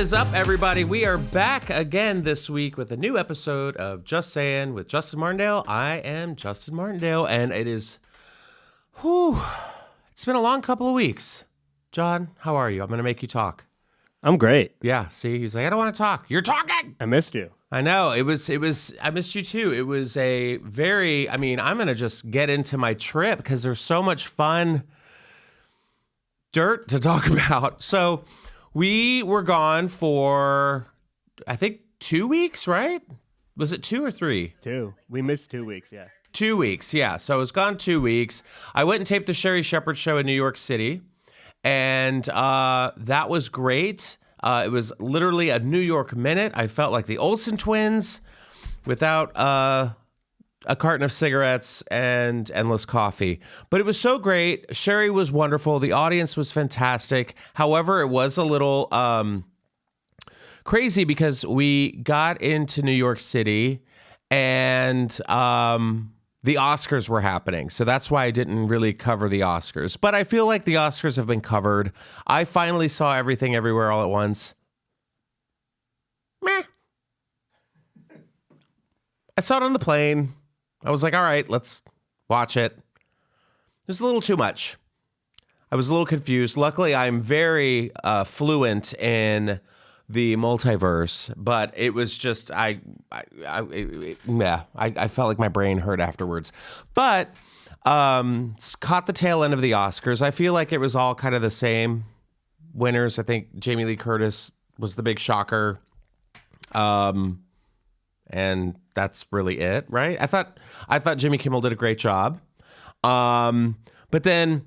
is up, everybody? We are back again this week with a new episode of Just Sayin with Justin Martindale. I am Justin Martindale, and it's been a long couple of weeks. John, how are you? I'm going to make you talk. I'm great. Yeah, see, he's like, I don't want to talk. You're talking! I missed you. I know. I missed you too. It was I'm going to just get into my trip because there's so much fun dirt to talk about. So we were gone for, I think, 2 weeks, right? Was it 2 or 3? 2. We missed 2 weeks, yeah. 2 weeks, yeah. So I was gone 2 weeks. I went and taped the Sherry Shepherd show in New York City, and that was great. It was literally a New York minute. I felt like the Olsen twins without a carton of cigarettes and endless coffee. But it was so great. Sherry was wonderful. The audience was fantastic. However, it was a little crazy because we got into New York City and the Oscars were happening. So that's why I didn't really cover the Oscars. But I feel like the Oscars have been covered. I finally saw Everything Everywhere All at Once. Meh. I saw it on the plane. I was like, all right, let's watch it. It was a little too much. I was a little confused. Luckily, I'm very fluent in the multiverse, but it was just, I felt like my brain hurt afterwards. But caught the tail end of the Oscars. I feel like it was all kind of the same winners. I think Jamie Lee Curtis was the big shocker. And that's really it, right? I thought Jimmy Kimmel did a great job. But then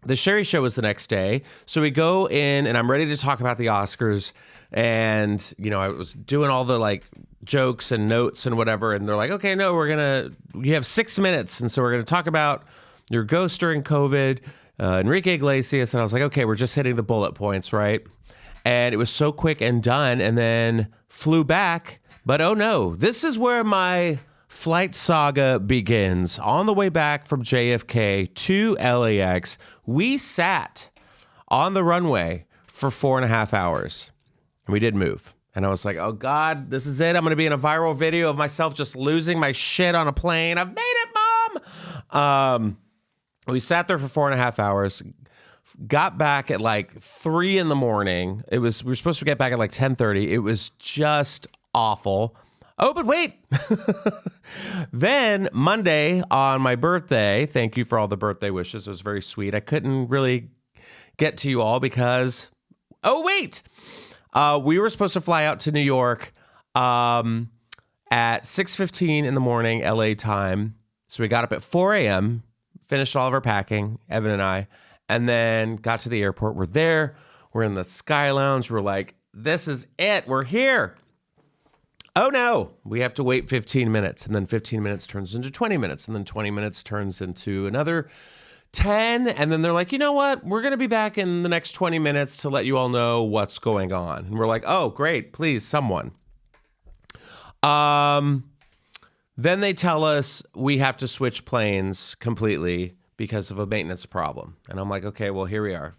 the Sherry show was the next day. So we go in and I'm ready to talk about the Oscars. And, you know, I was doing all the like jokes and notes and whatever. And they're like, okay, no, you have 6 minutes. And so we're going to talk about your ghost during COVID, Enrique Iglesias. And I was like, okay, we're just hitting the bullet points, right? And it was so quick and done, and then flew back. But oh no, this is where my flight saga begins. On the way back from JFK to LAX, we sat on the runway for 4.5 hours. And we didn't move. And I was like, oh God, this is it. I'm going to be in a viral video of myself just losing my shit on a plane. I've made it, Mom! We sat there for 4.5 hours. Got back at like 3 in the morning. We were supposed to get back at like 10:30. It was just awful. Oh, but wait. Then Monday on my birthday, thank you for all the birthday wishes. It was very sweet. I couldn't really get to you all because, oh, wait. We were supposed to fly out to New York at 6:15 in the morning, LA time. So we got up at 4 a.m., finished all of our packing, Evan and I, and then got to the airport. We're there. We're in the Sky Lounge. We're like, this is it. We're here. Oh, no. We have to wait 15 minutes. And then 15 minutes turns into 20 minutes. And then 20 minutes turns into another 10. And then they're like, you know what? We're going to be back in the next 20 minutes to let you all know what's going on. And we're like, oh, great. Please, someone. Then they tell us we have to switch planes completely because of a maintenance problem. And I'm like, okay, well, here we are.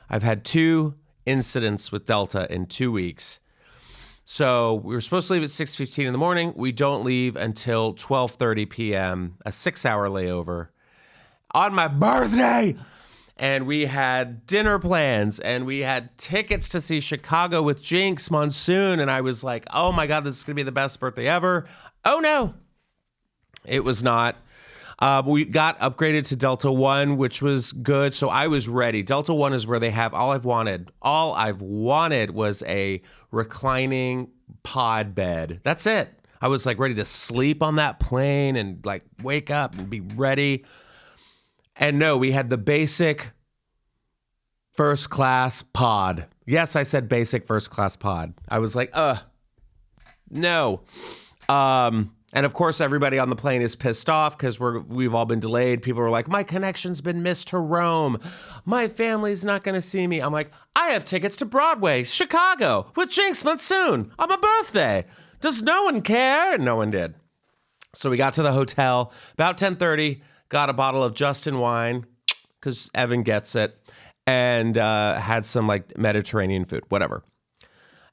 I've had 2 incidents with Delta in 2 weeks. So we were supposed to leave at 6:15 in the morning. We don't leave until 12:30 p.m., a 6-hour layover on my birthday. And we had dinner plans and we had tickets to see Chicago with Jinx Monsoon. And I was like, oh my God, this is going to be the best birthday ever. Oh no, it was not. We got upgraded to Delta One, which was good. So I was ready. Delta One is where they have all I've wanted. All I've wanted was a reclining pod bed. That's it. I was like ready to sleep on that plane and like wake up and be ready. And no, we had the basic first class pod. Yes, I said basic first class pod. I was like, no. And of course, everybody on the plane is pissed off because we've all been delayed. People are like, my connection's been missed to Rome. My family's not going to see me. I'm like, I have tickets to Broadway, Chicago, with Jinx Monsoon on my birthday. Does no one care? And no one did. So we got to the hotel about 10:30, got a bottle of Justin wine because Evan gets it, and had some like Mediterranean food, whatever.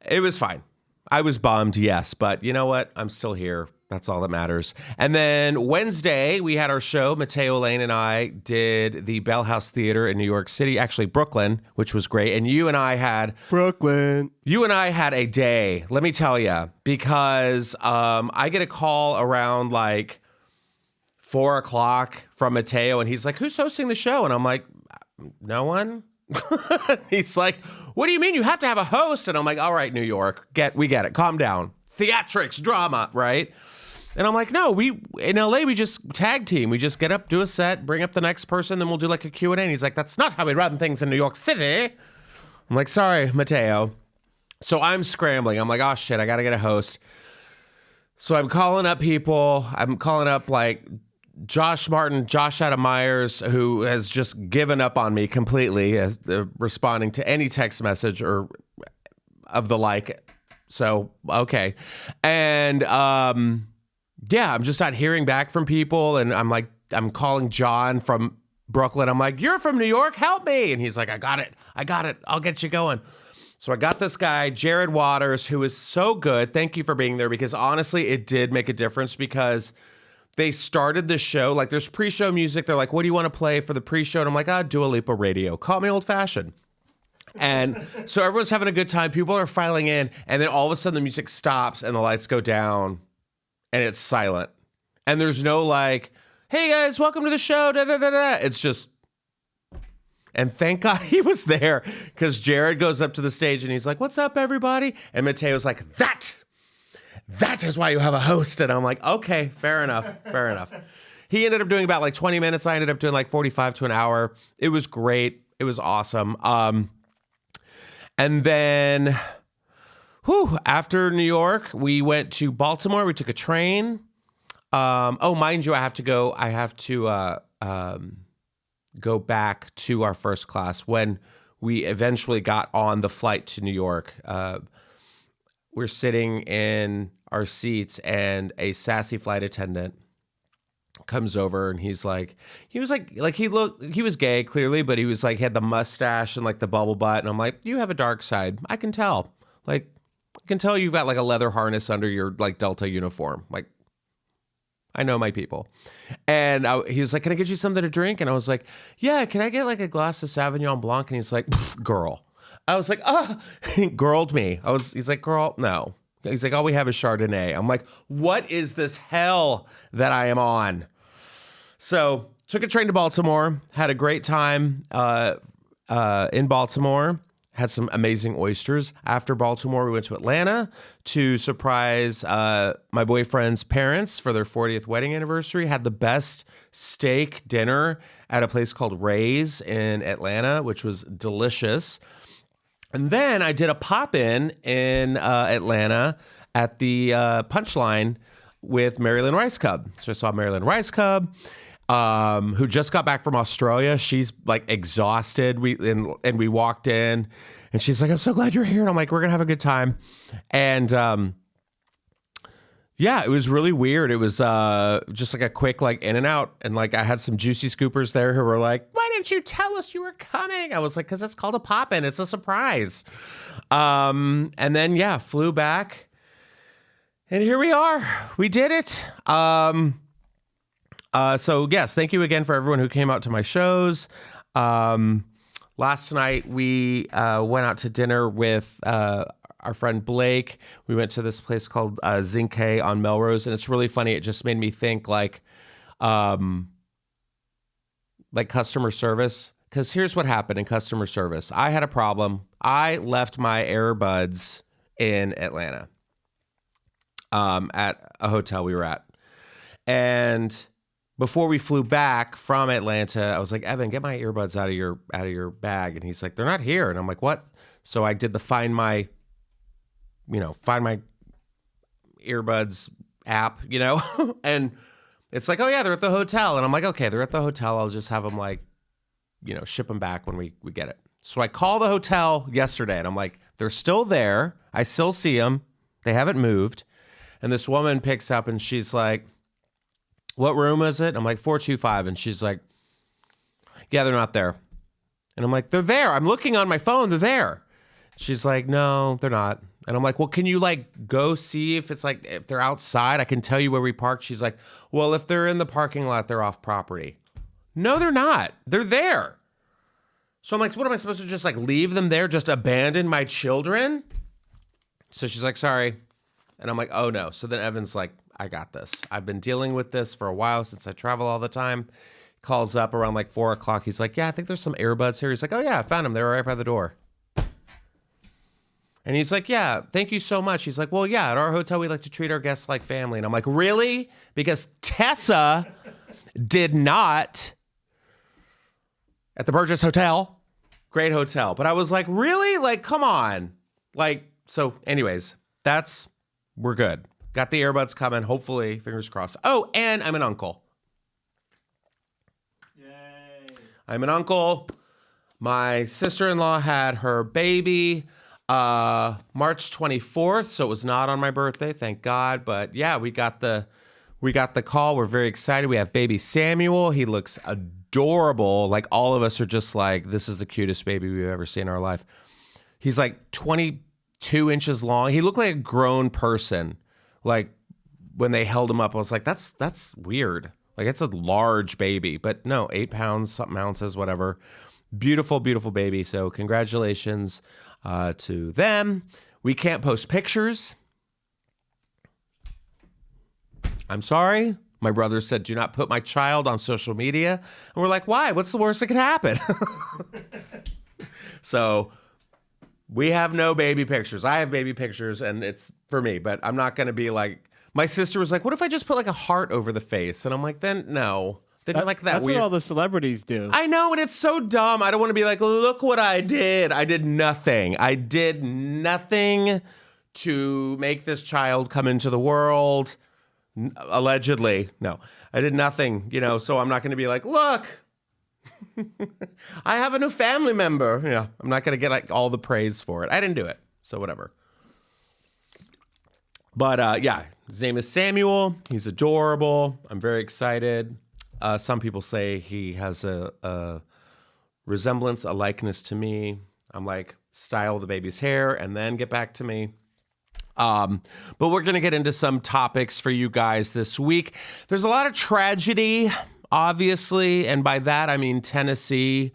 It was fine. I was bummed, yes, but you know what? I'm still here. That's all that matters. And then Wednesday, we had our show. Mateo Lane and I did the Bell House Theater in New York City, actually Brooklyn, which was great. And you and I had a day, let me tell you, because I get a call around like 4 o'clock from Mateo, and he's like, "Who's hosting the show?" And I'm like, "No one." He's like, "What do you mean? You have to have a host." And I'm like, "All right, New York, we get it. Calm down. Theatrics, drama, right?" And I'm like, "No, in LA, we just tag team. We just get up, do a set, bring up the next person, then we'll do like a Q&A. And he's like, "That's not how we run things in New York City." I'm like, "Sorry, Mateo." So I'm scrambling. I'm like, "Oh shit, I got to get a host." So I'm calling up people. I'm calling up like Josh Martin, Josh Adam Myers, who has just given up on me completely, responding to any text message or of the like. So, okay. And yeah, I'm just not hearing back from people. And I'm calling John from Brooklyn. I'm like, "You're from New York, help me." And he's like, I got it. I'll get you going. So I got this guy, Jared Waters, who is so good. Thank you for being there, because honestly, it did make a difference, because they started the show, like there's pre-show music. They're like, "What do you want to play for the pre-show?" And I'm like, Dua Lipa radio. Call me old fashioned. And so everyone's having a good time. People are filing in. And then all of a sudden the music stops and the lights go down and it's silent. And there's no like, "Hey guys, welcome to the show." Da, da, da, da. It's just, and thank God he was there, because Jared goes up to the stage and he's like, "What's up, everybody?" And Mateo's like, That is why you have a host. And I'm like, okay, fair enough. He ended up doing about like 20 minutes. I ended up doing like 45 to an hour. It was great. It was awesome. And then, after New York, we went to Baltimore. We took a train. Mind you, I have to go back to our first class when we eventually got on the flight to New York. We're sitting in our seats and a sassy flight attendant comes over, and he was gay clearly, but he was like, he had the mustache and like the bubble butt. And I'm like, "You have a dark side. I can tell. Like, I can tell you've got like a leather harness under your like Delta uniform. Like, I know my people." And he was like, "Can I get you something to drink?" And I was like, "Yeah, can I get like a glass of Sauvignon Blanc?" And he's like, "Girl." I was like, he girled me. He's like, "Girl, no." He's like, "All we have is Chardonnay." I'm like, what is this hell that I am on? So took a train to Baltimore, had a great time in Baltimore, had some amazing oysters. After Baltimore, we went to Atlanta to surprise my boyfriend's parents for their 40th wedding anniversary. Had the best steak dinner at a place called Ray's in Atlanta, which was delicious. And then I did a pop-in Atlanta at the Punchline with Marilyn Rice Cub. So I saw Marilyn Rice Cub, who just got back from Australia. She's like exhausted. And we walked in, and she's like, "I'm so glad you're here." And I'm like, "We're gonna have a good time." And yeah, it was really weird. It was just like a quick like in and out, and like I had some juicy scoopers there who were like, "Why didn't you tell us you were coming?" I was like, "Because it's called a pop-in. It's a surprise." And then yeah, flew back, and here we are. We did it. So yes, thank you again for everyone who came out to my shows. Last night we went out to dinner with our friend Blake. We went to this place called Zinke on Melrose, and it's really funny. It just made me think like customer service. Because here's what happened in customer service. I had a problem. I left my earbuds in Atlanta at a hotel we were at. And before we flew back from Atlanta, I was like, "Evan, get my earbuds out of your bag." And he's like, "They're not here." And I'm like, "What?" So I did the find my earbuds app, and it's like, "Oh yeah, they're at the hotel." And I'm like, "Okay, they're at the hotel. I'll just have them ship them back when we get it." So I call the hotel yesterday, and I'm like, "They're still there. I still see them. They haven't moved." And this woman picks up, and she's like, "What room is it?" I'm like, 425. And she's like, "Yeah, they're not there." And I'm like, "They're there. I'm looking on my phone. They're there." She's like, "No, they're not. And I'm like, well, can you like go see if it's like, if they're outside, I can tell you where we parked. She's like, well, if they're in the parking lot, they're off property. No, they're not. They're there. So I'm like, what am I supposed to just like leave them there? Just abandon my children? So she's like, sorry. And I'm like, oh no. So then Evan's like, I got this. I've been dealing with this for a while since I travel all the time. Calls up around like 4 o'clock. He's like, yeah, I think there's some earbuds here. He's like, oh yeah, I found them. They were right by the door. And he's like, yeah, thank you so much. He's like, well, yeah, at our hotel, we like to treat our guests like family. And I'm like, really? Because Tessa did not at the Burgess Hotel. Great hotel. But I was like, really? Like, come on. Like, so anyways, we're good. Got the earbuds coming. Hopefully, fingers crossed. Oh, and I'm an uncle. Yay. I'm an uncle. My sister-in-law had her baby March 24th, so it was not on my birthday, thank God. But yeah, we got the call. We're very excited. We have baby Samuel. He looks adorable. Like all of us are just like, this is the cutest baby we've ever seen in our life. He's like 22 inches long. He looked like a grown person. Like when they held him up, I was like, that's weird. Like it's a large baby, but no, 8 pounds, something ounces, whatever. Beautiful, beautiful baby. So congratulations to them. We can't post pictures. I'm sorry. My brother said, do not put my child on social media. And we're like, why? What's the worst that could happen? So we have no baby pictures. I have baby pictures and it's for me, but I'm not going to be like, my sister was like, what if I just put like a heart over the face? And I'm like, then no. Then you're like that That's weird. what all the celebrities do. I know, and it's so dumb. I don't want to be like, look what I did. I did nothing. I did nothing to make this child come into the world. Allegedly. No, I did nothing, so I'm not going to be like, look, I have a new family member. Yeah, I'm not going to get like all the praise for it. I didn't do it. So whatever. But yeah, his name is Samuel. He's adorable. I'm very excited. Some people say he has a resemblance, a likeness to me. I'm like, style the baby's hair and then get back to me. But we're going to get into some topics for you guys this week. There's a lot of tragedy, obviously, and by that I mean Tennessee.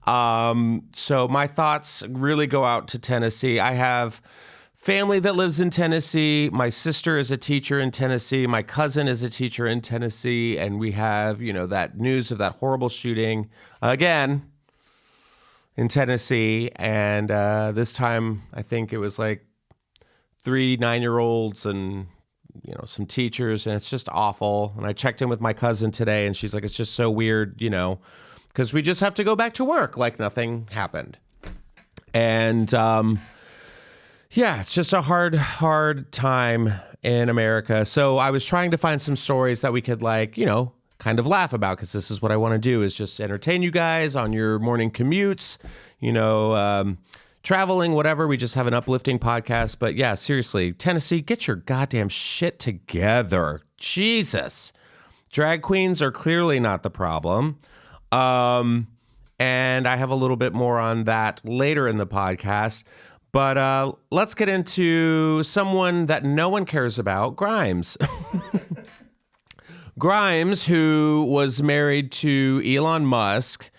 So my thoughts really go out to Tennessee. I have family that lives in Tennessee. My sister is a teacher in Tennessee. My cousin is a teacher in Tennessee. And we have, that news of that horrible shooting again in Tennessee. And this time, I think it was like 3 9-year-olds and, some teachers. And it's just awful. And I checked in with my cousin today and she's like, it's just so weird, because we just have to go back to work like nothing happened. And, yeah, it's just a hard time in America. So I was trying to find some stories that we could kind of laugh about because this is what I want to do is just entertain you guys on your morning commutes, traveling, whatever. We just have an uplifting podcast. But yeah, seriously, Tennessee, get your goddamn shit together. Jesus. Drag queens are clearly not the problem. And I have a little bit more on that later in the podcast. But let's get into someone that no one cares about, Grimes. Grimes, who was married to Elon Musk,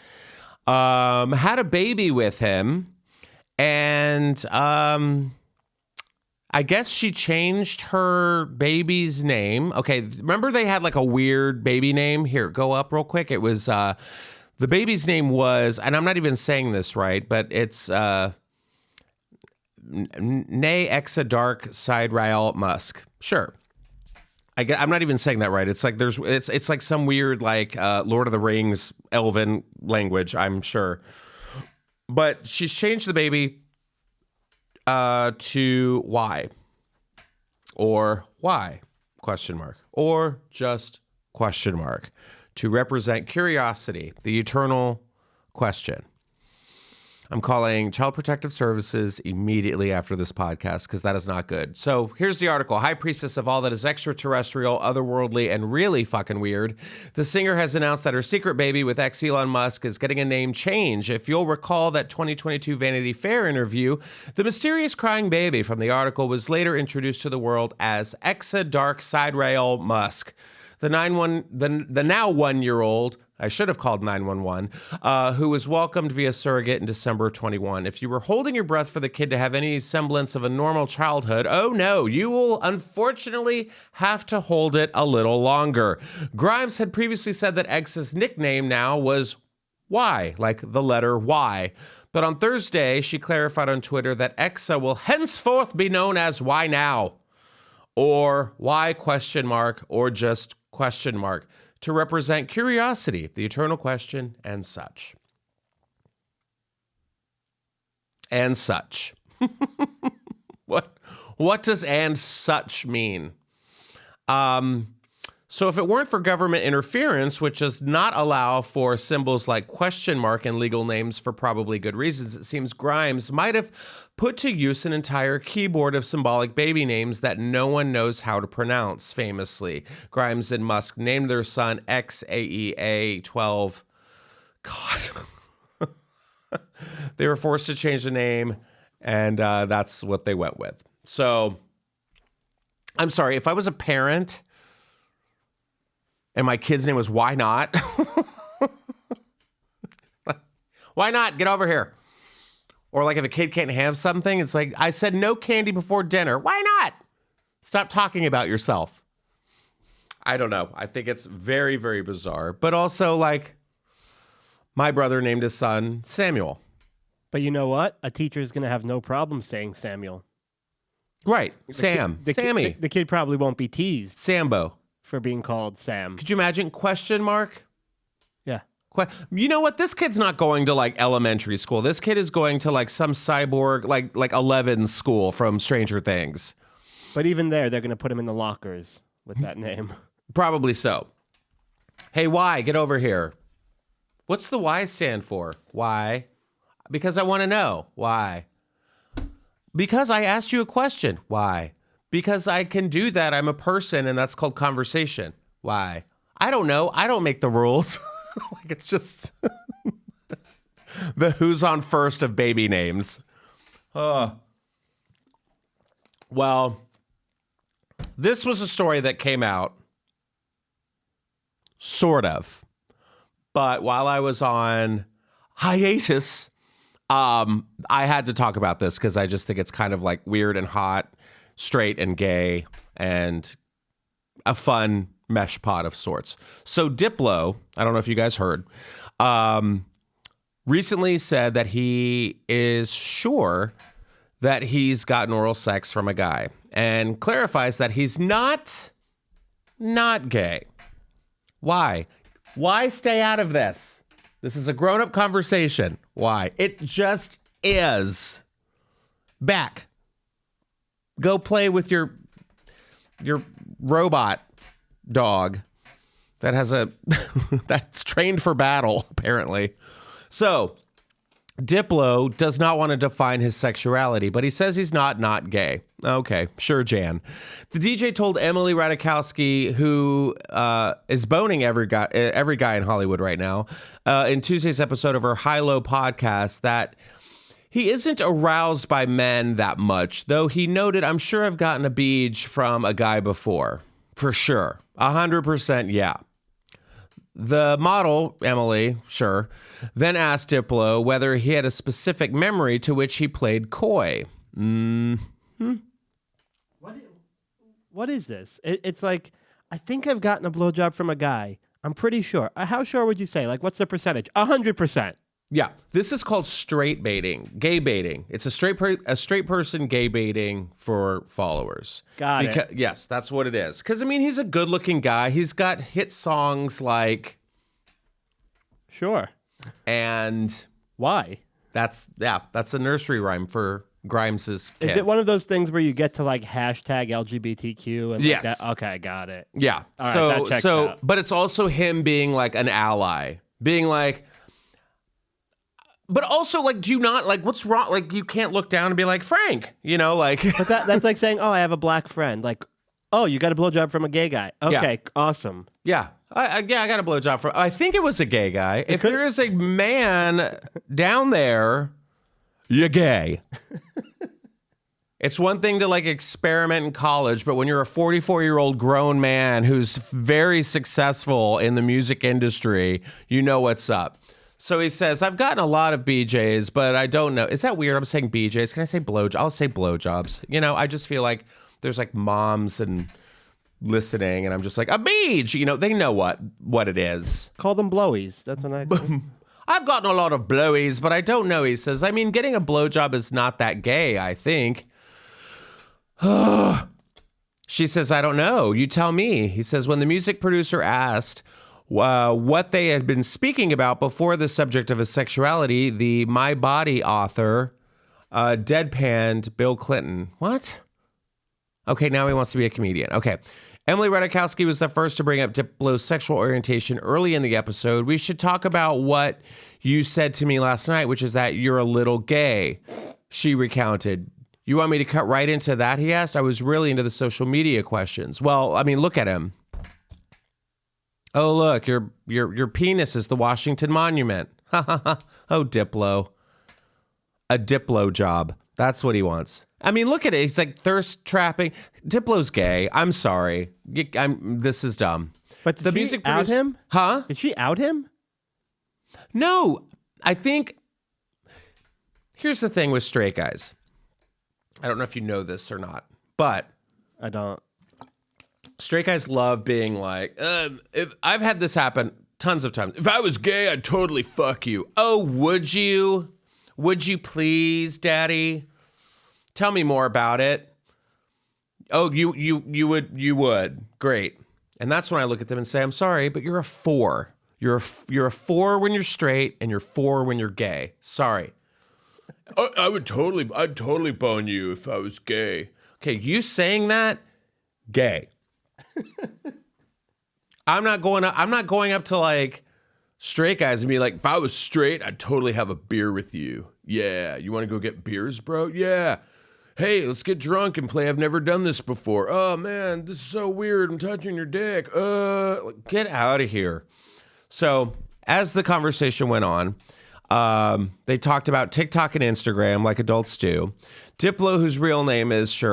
had a baby with him. And I guess she changed her baby's name. Okay, remember they had like a weird baby name? Here, go up real quick. It was, the baby's name was, and I'm not even saying this right, but it's... Nay Exa Dark Side Rael Musk. Sure. I'm not even saying that right. It's like it's like some weird Lord of the Rings elven language, I'm sure. But she's changed the baby to Y. Or Y? Question mark. Or just question mark. To represent curiosity, the eternal question. I'm calling Child Protective Services immediately after this podcast because that is not good. So here's the article. High priestess of all that is extraterrestrial, otherworldly, and really fucking weird. The singer has announced that her secret baby with ex-Elon Musk is getting a name change. If you'll recall that 2022 Vanity Fair interview, the mysterious crying baby from the article was later introduced to the world as Exa Dark Side Rail Musk. The now 1-year-old, I should have called 911, who was welcomed via surrogate in December of 21. If you were holding your breath for the kid to have any semblance of a normal childhood, oh no, you will unfortunately have to hold it a little longer. Grimes had previously said that X's nickname now was Y, like the letter Y. But on Thursday, she clarified on Twitter that Exa will henceforth be known as Y Now, or Y ? Or just ? To represent curiosity, the eternal question, and such. And such. What does and such mean? So if it weren't for government interference, which does not allow for symbols like ? in legal names for probably good reasons, it seems Grimes might have put to use an entire keyboard of symbolic baby names that no one knows how to pronounce, famously. Grimes and Musk named their son XAEA12. God. They were forced to change the name, and that's what they went with. So, I'm sorry, if I was a parent and my kid's name was Why Not? Why not? Get over here. Or like if a kid can't have something, it's like, I said no candy before dinner. Why not? Stop talking about yourself. I don't know. I think it's very, very bizarre. But also, like, my brother named his son Samuel. But you know what? A teacher is going to have no problem saying Samuel. Right. Sammy. The kid probably won't be teased Sambo. for being called Sam. Could you imagine ? Yeah. You know what? This kid's not going to like elementary school. This kid is going to like some cyborg, like 11 school from Stranger Things. But even there, they're going to put him in the lockers with that name. Probably so. Hey, Y, get over here. What's the Y stand for? Why? Because I want to know. Why? Because I asked you a question. Why? Because I can do that. I'm a person, and that's called conversation. Why? I don't know. I don't make the rules. Like, it's just the who's on first of baby names. Well, this was a story that came out, sort of. But while I was on hiatus, I had to talk about this because I just think it's kind of like weird and hot, straight and gay, and a fun mesh pot of sorts. So Dipole, I don't know if you guys heard, recently said that he is sure that he's gotten oral sex from a guy, and clarifies that he's not gay. Why? Why stay out of this? This is a grown-up conversation. Why? It just is. Back. Go play with your robot dog that has that's trained for battle, apparently. So Diplo does not want to define his sexuality, but he says he's not gay. Okay, sure, Jan. The DJ told Emily Ratajkowski, who is boning every guy in Hollywood right now, in Tuesday's episode of her High Low podcast, that he isn't aroused by men that much, though he noted, I'm sure I've gotten a beej from a guy before. For sure. 100%, yeah. The model, Emily, sure, then asked Diplo whether he had a specific memory to which he played coy. What is this? It's like, I think I've gotten a blowjob from a guy. I'm pretty sure. How sure would you say? Like, what's the percentage? 100%. Yeah, this is called straight baiting, gay baiting. It's a straight person gay baiting for followers. Got it. Yes, that's what it is. Because, I mean, he's a good-looking guy. He's got hit songs like... Sure. And... Why? That's a nursery rhyme for Grimes's kid. Is it one of those things where you get to like hashtag LGBTQ? And yes. Like that? Okay, got it. Yeah. All right, that checks out. But it's also him being like an ally. Being like... But also, like, do you not, like, what's wrong? Like, you can't look down and be like, Frank, you know, like. But that's like saying, oh, I have a black friend. Like, oh, you got a blowjob from a gay guy. Okay, awesome. Yeah. I got a blowjob from, I think it was a gay guy. If there is a man down there, you're gay. It's one thing to like experiment in college, but when you're a 44-year-old grown man who's very successful in the music industry, you know what's up. So he says, I've gotten a lot of BJs, but I don't know. Is that weird? I'm saying BJs. Can I say blowjobs? I'll say blowjobs. You know, I just feel like there's like moms and listening, and I'm just like, a beach. You know, they know what it is. Call them blowies. That's what I call. I've gotten a lot of blowies, but I don't know, he says. I mean, getting a blowjob is not that gay, I think. She says, I don't know. You tell me. He says, when the music producer asked what they had been speaking about before the subject of his sexuality, the My Body author deadpanned Bill Clinton. What? Okay, now he wants to be a comedian. Okay. Emily Ratajkowski was the first to bring up Diplo's sexual orientation early in the episode. We should talk about what you said to me last night, which is that you're a little gay. She recounted. You want me to cut right into that, he asked? I was really into the social media questions. Well, I mean, look at him. Oh, look, your penis is the Washington Monument. Oh, Diplo. A Diplo job. That's what he wants. I mean, look at it. He's like thirst trapping. Diplo's gay. I'm sorry. This is dumb. But did the music out him? Huh? Did she out him? No. I think here's the thing with straight guys. I don't know if you know this or not, but I don't. Straight guys love being like, if I've had this happen tons of times. If I was gay, I'd totally fuck you. Oh, would you? Would you please, Daddy? Tell me more about it. Oh, you would. Great. And that's when I look at them and say, I'm sorry, but you're a 4. You're a 4 when you're straight, and you're 4 when you're gay. Sorry. I'd totally bone you if I was gay. Okay, you saying that, gay. I'm not going up to like straight guys and be like, if I was straight, I'd totally have a beer with you. Yeah, you want to go get beers, bro? Yeah. Hey, let's get drunk and play I've never done this before. Oh man, this is so weird. I'm touching your dick. Get out of here. So as the conversation went on, they talked about TikTok and Instagram like adults do. Diplo, whose real name is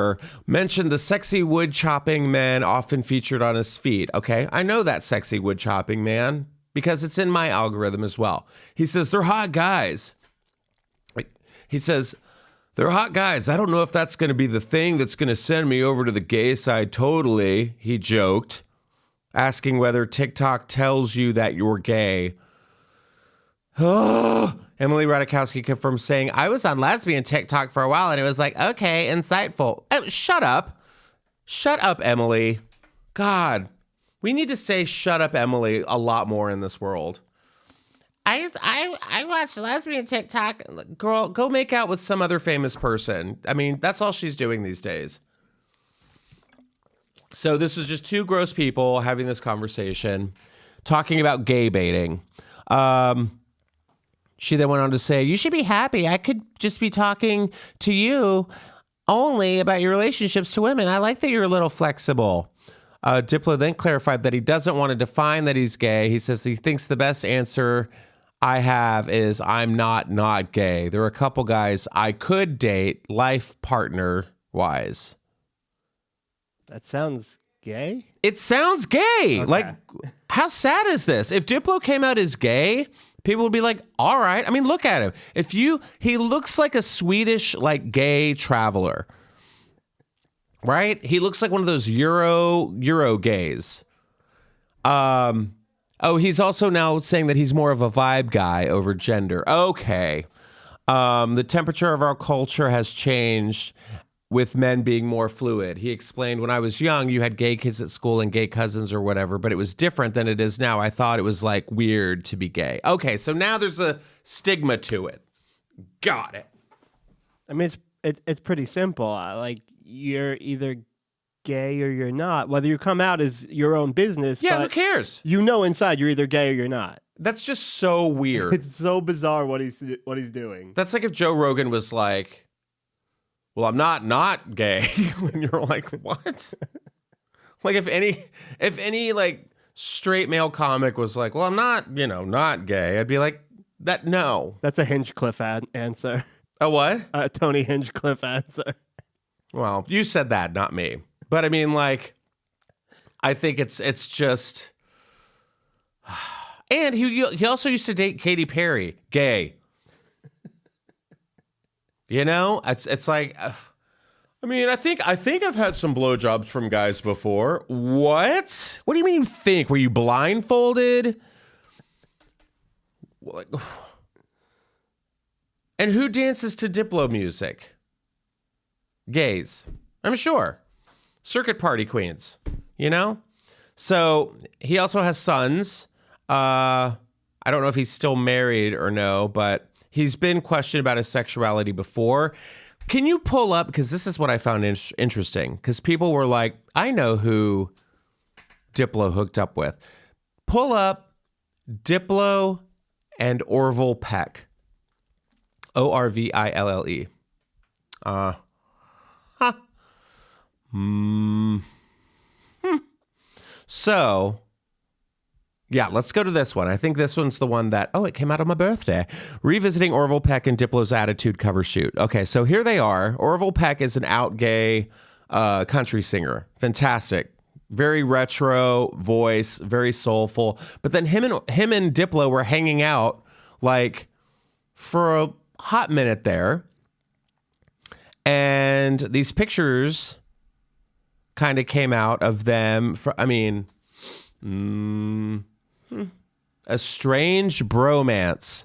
mentioned the sexy wood chopping man often featured on his feed. Okay, I know that sexy wood chopping man because it's in my algorithm as well. He says, they're hot guys. He says, they're hot guys. I don't know if that's going to be the thing that's going to send me over to the gay side totally, he joked, asking whether TikTok tells you that you're gay. Emily Ratajkowski confirmed, saying, I was on lesbian TikTok for a while and it was like, okay, insightful. Oh, shut up. Shut up, Emily. God, we need to say shut up, Emily, a lot more in this world. I watched lesbian TikTok. Girl, go make out with some other famous person. I mean, that's all she's doing these days. So this was just two gross people having this conversation, talking about gay baiting. She then went on to say, you should be happy. I could just be talking to you only about your relationships to women. I like that you're a little flexible. Diplo then clarified that he doesn't want to define that he's gay. He says he thinks the best answer I have is I'm not gay. There are a couple guys I could date life partner wise. That sounds gay? It sounds gay. Okay. Like, how sad is this? If Diplo came out as gay, people would be like, all right. I mean, look at him. He looks like a Swedish, like, gay traveler. Right? He looks like one of those Euro gays. He's also now saying that he's more of a vibe guy over gender. Okay. The temperature of our culture has changed with men being more fluid. He explained, when I was young, you had gay kids at school and gay cousins or whatever, but it was different than it is now. I thought it was like weird to be gay. Okay, so now there's a stigma to it. Got it. I mean, it's pretty simple. Like, you're either gay or you're not. Whether you come out as your own business. Yeah, but who cares? You know inside you're either gay or you're not. That's just so weird. It's so bizarre what he's doing. That's like if Joe Rogan was like, well, I'm not gay. And you're like, what? Like if any like straight male comic was like, well, I'm not gay. I'd be like, no. That's a Hinchcliffe answer. A what? A Tony Hinchcliffe answer. Well, you said that, not me. But I mean, like, I think it's just. And he also used to date Katy Perry, gay. You know, it's like, I mean, I think I've had some blowjobs from guys before. What? What do you mean you think? Were you blindfolded? Like, and who dances to Diplo music? Gays, I'm sure. Circuit party queens, you know? So he also has sons. I don't know if he's still married or no, but he's been questioned about his sexuality before. Can you pull up, because this is what I found interesting, because people were like, I know who Diplo hooked up with. Pull up Diplo and Orville Peck. Orville. So, yeah, let's go to this one. I think this one's the one that, it came out on my birthday. Revisiting Orville Peck and Diplo's Attitude cover shoot. Okay, so here they are. Orville Peck is an out gay country singer. Fantastic. Very retro voice, very soulful. But then him and Diplo were hanging out like for a hot minute there. And these pictures kind of came out of them. A strange bromance.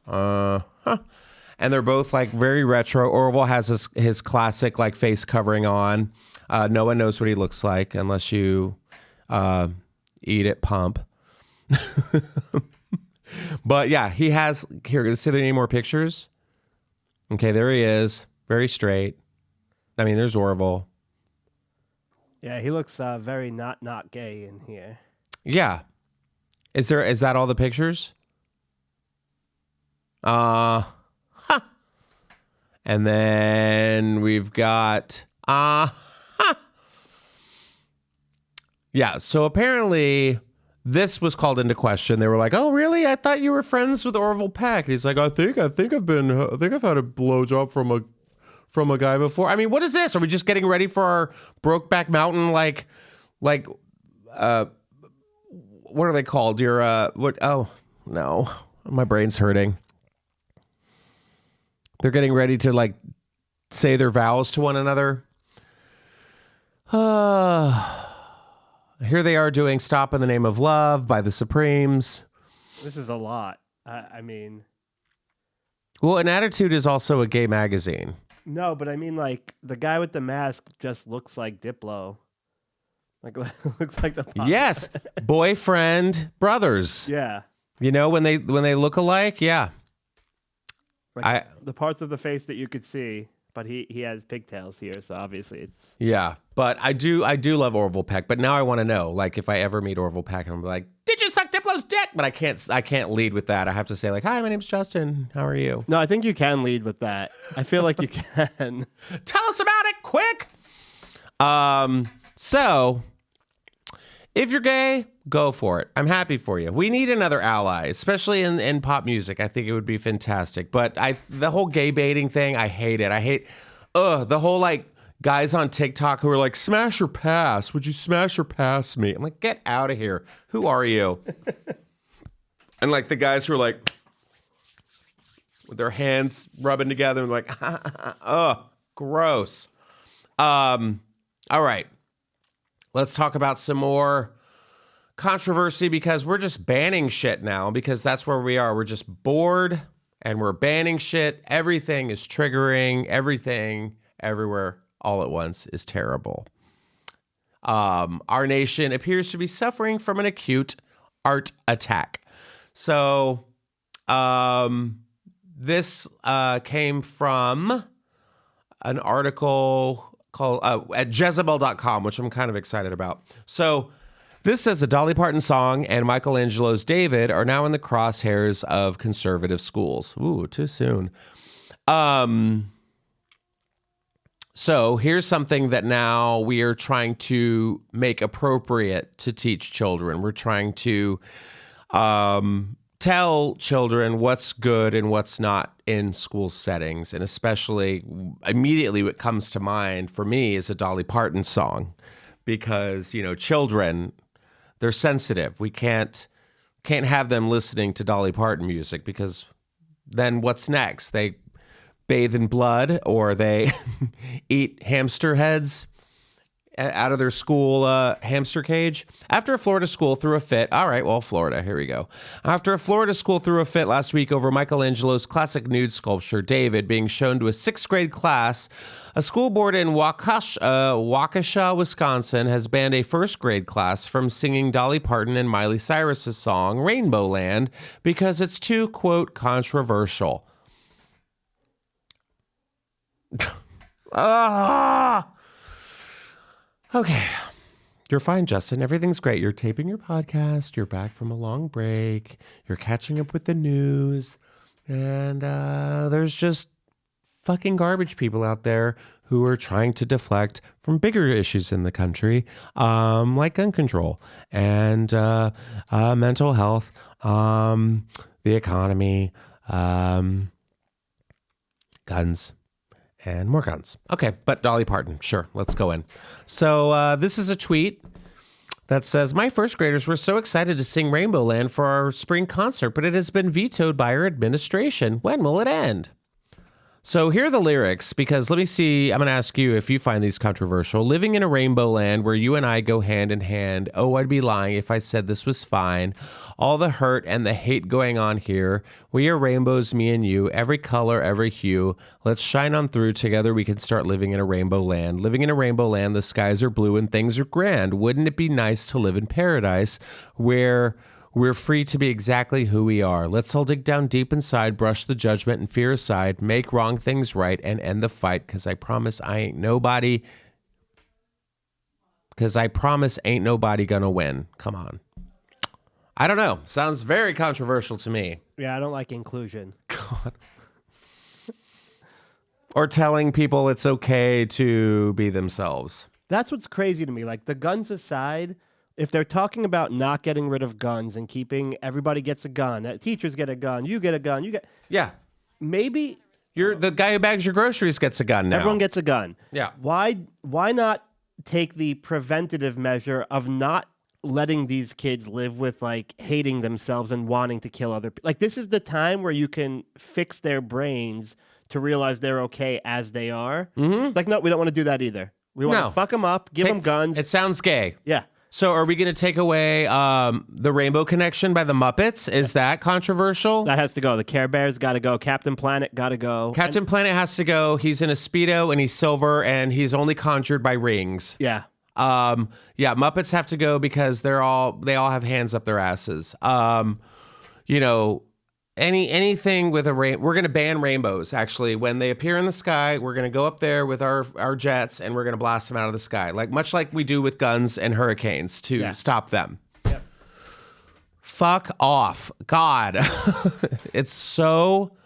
And they're both like very retro. Orville has his classic like face covering on. No one knows what he looks like unless you eat at Pump. But yeah, he has here. Let's see if there are any more pictures. Okay, there he is. Very straight. I mean, there's Orville. Yeah, he looks very not gay in here. Yeah. Is that all the pictures? And then we've got yeah, so apparently this was called into question. They were like, "Oh, really? I thought you were friends with Orville Peck." And he's like, I think I've had a blowjob from a guy before. I mean, what is this? Are we just getting ready for our Brokeback Mountain like what are they called? Your what? Oh no, my brain's hurting. They're getting ready to like say their vows to one another. Here they are doing "Stop in the Name of Love" by the Supremes. This is a lot. I mean, well, An Attitude is also a gay magazine. No, but I mean, like the guy with the mask just looks like Diplo. Like looks like the pop. Yes, boyfriend brothers. Yeah, you know when they look alike. Yeah, like the parts of the face that you could see, but he has pigtails here, so obviously it's yeah. But I do love Orville Peck. But now I want to know, like, if I ever meet Orville Peck, I'm like, did you suck Diplo's dick? But I can't lead with that. I have to say like, hi, my name's Justin. How are you? No, I think you can lead with that. I feel like you can. Tell us about it quick. So if you're gay, go for it. I'm happy for you. We need another ally, especially in pop music. I think it would be fantastic. But the whole gay baiting thing, I hate it. I hate the whole like guys on TikTok who are like, smash or pass. Would you smash or pass me? I'm like, get out of here. Who are you? And like the guys who are like with their hands rubbing together and like, gross. All right. Let's talk about some more controversy because we're just banning shit now because that's where we are. We're just bored and we're banning shit. Everything is triggering. Everything, everywhere, all at once is terrible. Our nation appears to be suffering from an acute art attack. So this came from an article called at Jezebel.com, which I'm kind of excited about. So This says a Dolly Parton song and Michelangelo's David are now in the crosshairs of conservative schools. Ooh, too soon. So here's something that now we are trying to make appropriate to teach children. We're trying to tell children what's good and what's not in school settings. And especially immediately what comes to mind for me is a Dolly Parton song because, children, they're sensitive. We can't have them listening to Dolly Parton music because then what's next? They bathe in blood or they eat hamster heads out of their school hamster cage. After a Florida school threw a fit. All right, well, Florida, here we go. After a Florida school threw a fit last week over Michelangelo's classic nude sculpture, David, being shown to a 6th grade class, a school board in Waukesha, Wisconsin, has banned a 1st grade class from singing Dolly Parton and Miley Cyrus's song, Rainbow Land, because it's too, quote, controversial. Okay. You're fine, Justin. Everything's great. You're taping your podcast. You're back from a long break. You're catching up with the news. And there's just fucking garbage people out there who are trying to deflect from bigger issues in the country, like gun control and mental health, the economy, guns. And more guns. Okay, but Dolly Parton, sure, let's go in. So this is a tweet that says, my 1st graders were so excited to sing Rainbow Land for our spring concert, but it has been vetoed by our administration. When will it end? So here are the lyrics, because let me see, I'm going to ask you if you find these controversial. Living in a rainbow land where you and I go hand in hand. Oh, I'd be lying if I said this was fine. All the hurt and the hate going on here. We are rainbows, me and you, every color, every hue. Let's shine on through. Together we can start living in a rainbow land. Living in a rainbow land, the skies are blue and things are grand. Wouldn't it be nice to live in paradise where we're free to be exactly who we are? Let's all dig down deep inside, brush the judgment and fear aside, make wrong things right, and end the fight, because I promise ain't nobody gonna win. Come on. I don't know. Sounds very controversial to me. Yeah, I don't like inclusion. God. Or telling people it's okay to be themselves. That's what's crazy to me. Like, the guns aside, if they're talking about not getting rid of guns and keeping everybody gets a gun, teachers get a gun, you get a gun, Yeah. maybe The guy who bags your groceries gets a gun now. everyone gets a gun. Yeah. Why not take the preventative measure of not letting these kids live with like hating themselves and wanting to kill other people? Like, this is the time where you can fix their brains to realize they're okay as they are. Mm-hmm. Like, no, we don't want to do that either. We want to fuck them up, give them guns. It sounds gay. Yeah. So are we going to take away the Rainbow Connection by the Muppets? Is that controversial? That has to go. The Care Bears got to go. Captain Planet got to go. Captain Planet has to go. He's in a Speedo and he's silver and he's only conjured by rings. Yeah. Muppets have to go because they all have hands up their asses. Anything with a we're going to ban rainbows. Actually, when they appear in the sky, we're going to go up there with our jets and we're going to blast them out of the sky, much like we do with guns and hurricanes to stop them. Yep. Fuck off, God! It's so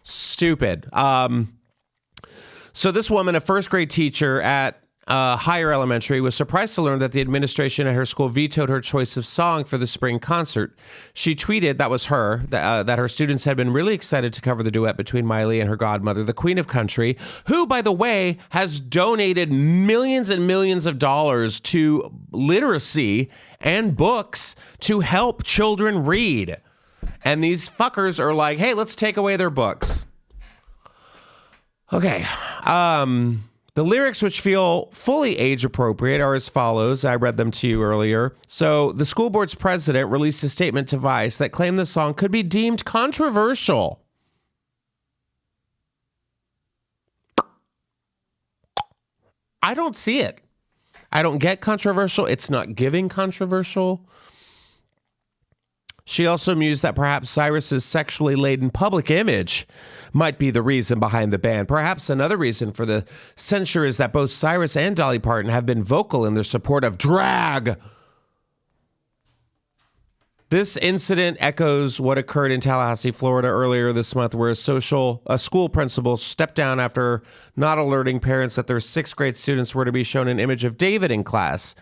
stupid. So this woman, a 1st grade teacher at Higher Elementary, was surprised to learn that the administration at her school vetoed her choice of song for the spring concert. She tweeted, that was her, that her students had been really excited to cover the duet between Miley and her godmother, the Queen of Country, who, by the way, has donated millions and millions of dollars to literacy and books to help children read. And these fuckers are like, hey, let's take away their books. Okay. The lyrics, which feel fully age appropriate, are as follows. I read them to you earlier. So the school board's president released a statement to Vice that claimed the song could be deemed controversial. I don't see it. I don't get controversial. It's not giving controversial. She also mused that perhaps Cyrus's sexually laden public image might be the reason behind the ban. Perhaps another reason for the censure is that both Cyrus and Dolly Parton have been vocal in their support of drag. This incident echoes what occurred in Tallahassee, Florida earlier this month, where a school principal stepped down after not alerting parents that their 6th grade students were to be shown an image of David in class.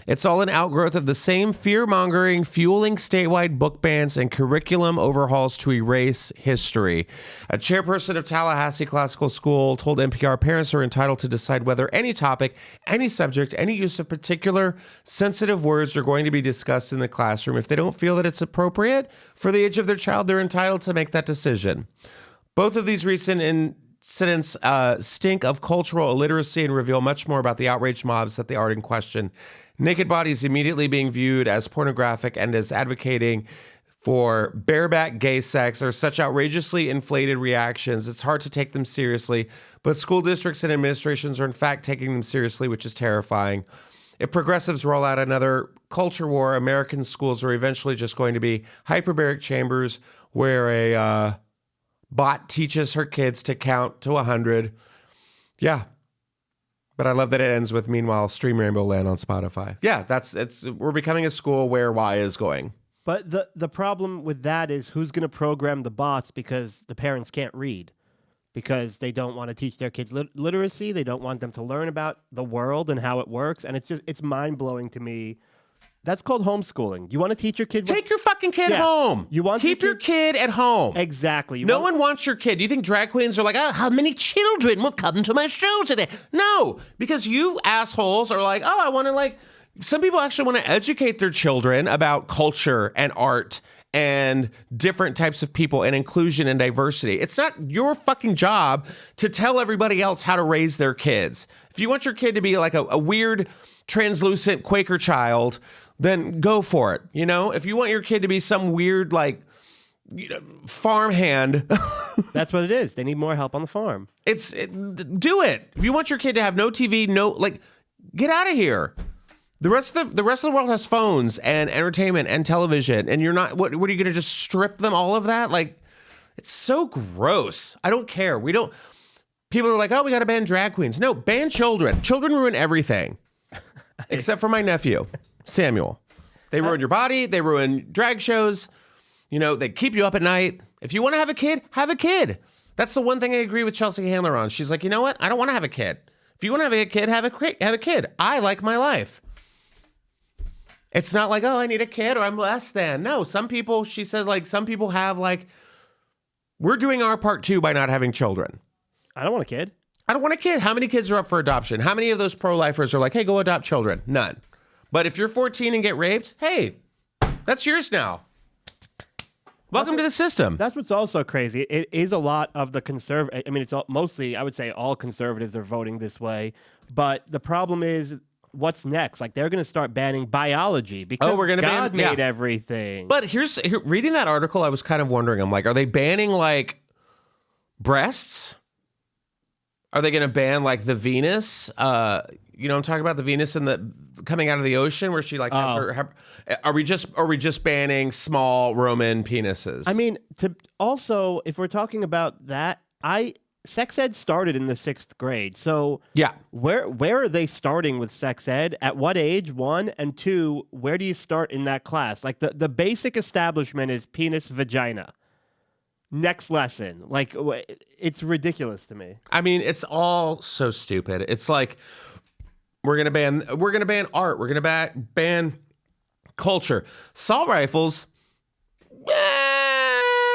It's all an outgrowth of the same fear-mongering, fueling statewide book bans and curriculum overhauls to erase history. A chairperson of Tallahassee Classical School told NPR parents are entitled to decide whether any topic, any subject, any use of particular sensitive words are going to be discussed in the classroom. If they don't feel that it's appropriate for the age of their child, they're entitled to make that decision. Both of these recent incidents stink of cultural illiteracy and reveal much more about the outraged mobs at the art in question. Naked bodies immediately being viewed as pornographic and as advocating for bareback gay sex are such outrageously inflated reactions. It's hard to take them seriously, but school districts and administrations are in fact taking them seriously, which is terrifying. If progressives roll out another culture war, American schools are eventually just going to be hyperbaric chambers where a bot teaches her kids to count to 100. Yeah. But I love that it ends with, meanwhile, stream Rainbow Land on Spotify. Yeah, we're becoming a school where Y is going. But the problem with that is who's going to program the bots because the parents can't read, because they don't want to teach their kids literacy. They don't want them to learn about the world and how it works. And it's mind-blowing to me. That's called homeschooling. You want to teach your kid? Take your fucking kid home. You want keep your kid at home. Exactly. No one wants your kid. Do you think drag queens are like, oh, how many children will come to my show today? No, because you assholes are like, oh, I want to some people actually want to educate their children about culture and art and different types of people and inclusion and diversity. It's not your fucking job to tell everybody else how to raise their kids. If you want your kid to be like a weird, translucent Quaker child, then go for it. You know, if you want your kid to be some weird, farmhand. That's what it is. They need more help on the farm. Do it. If you want your kid to have no TV, get out of here. The rest of the world has phones and entertainment and television, and you're not. What are you going to just strip them all of that? It's so gross. I don't care. People are like, oh, we got to ban drag queens. No, ban children. Children ruin everything, except for my nephew, Samuel. They ruin your body. They ruin drag shows. They keep you up at night. If you want to have a kid, have a kid. That's the one thing I agree with Chelsea Handler on. She's like, you know what? I don't want to have a kid. If you want to have a kid, have a kid. I like my life. It's not like, oh, I need a kid or I'm less than. No, some people, she says, some people have we're doing our part too by not having children. I don't want a kid. I don't want a kid. How many kids are up for adoption? How many of those pro-lifers are like, hey, go adopt children? None. But if you're 14 and get raped, hey, that's yours now. Welcome to the system. That's what's also crazy. It is a lot of the conservative. I mean, it's mostly, I would say all conservatives are voting this way. But the problem is, what's next? They're going to start banning biology because God made everything. But reading that article, I was kind of wondering, I'm like, are they banning breasts? Are they going to ban the Venus? I'm talking about the Venus coming out of the ocean where she has her. Are we just banning small Roman penises? I mean, if we're talking about that, sex ed started in the 6th grade. So yeah, where are they starting with sex ed? At what age? 1 and 2. Where do you start in that class? The basic establishment is penis, vagina. Next lesson. It's ridiculous to me. I mean, it's all so stupid. It's we're gonna ban art. We're gonna ban culture. Assault rifles.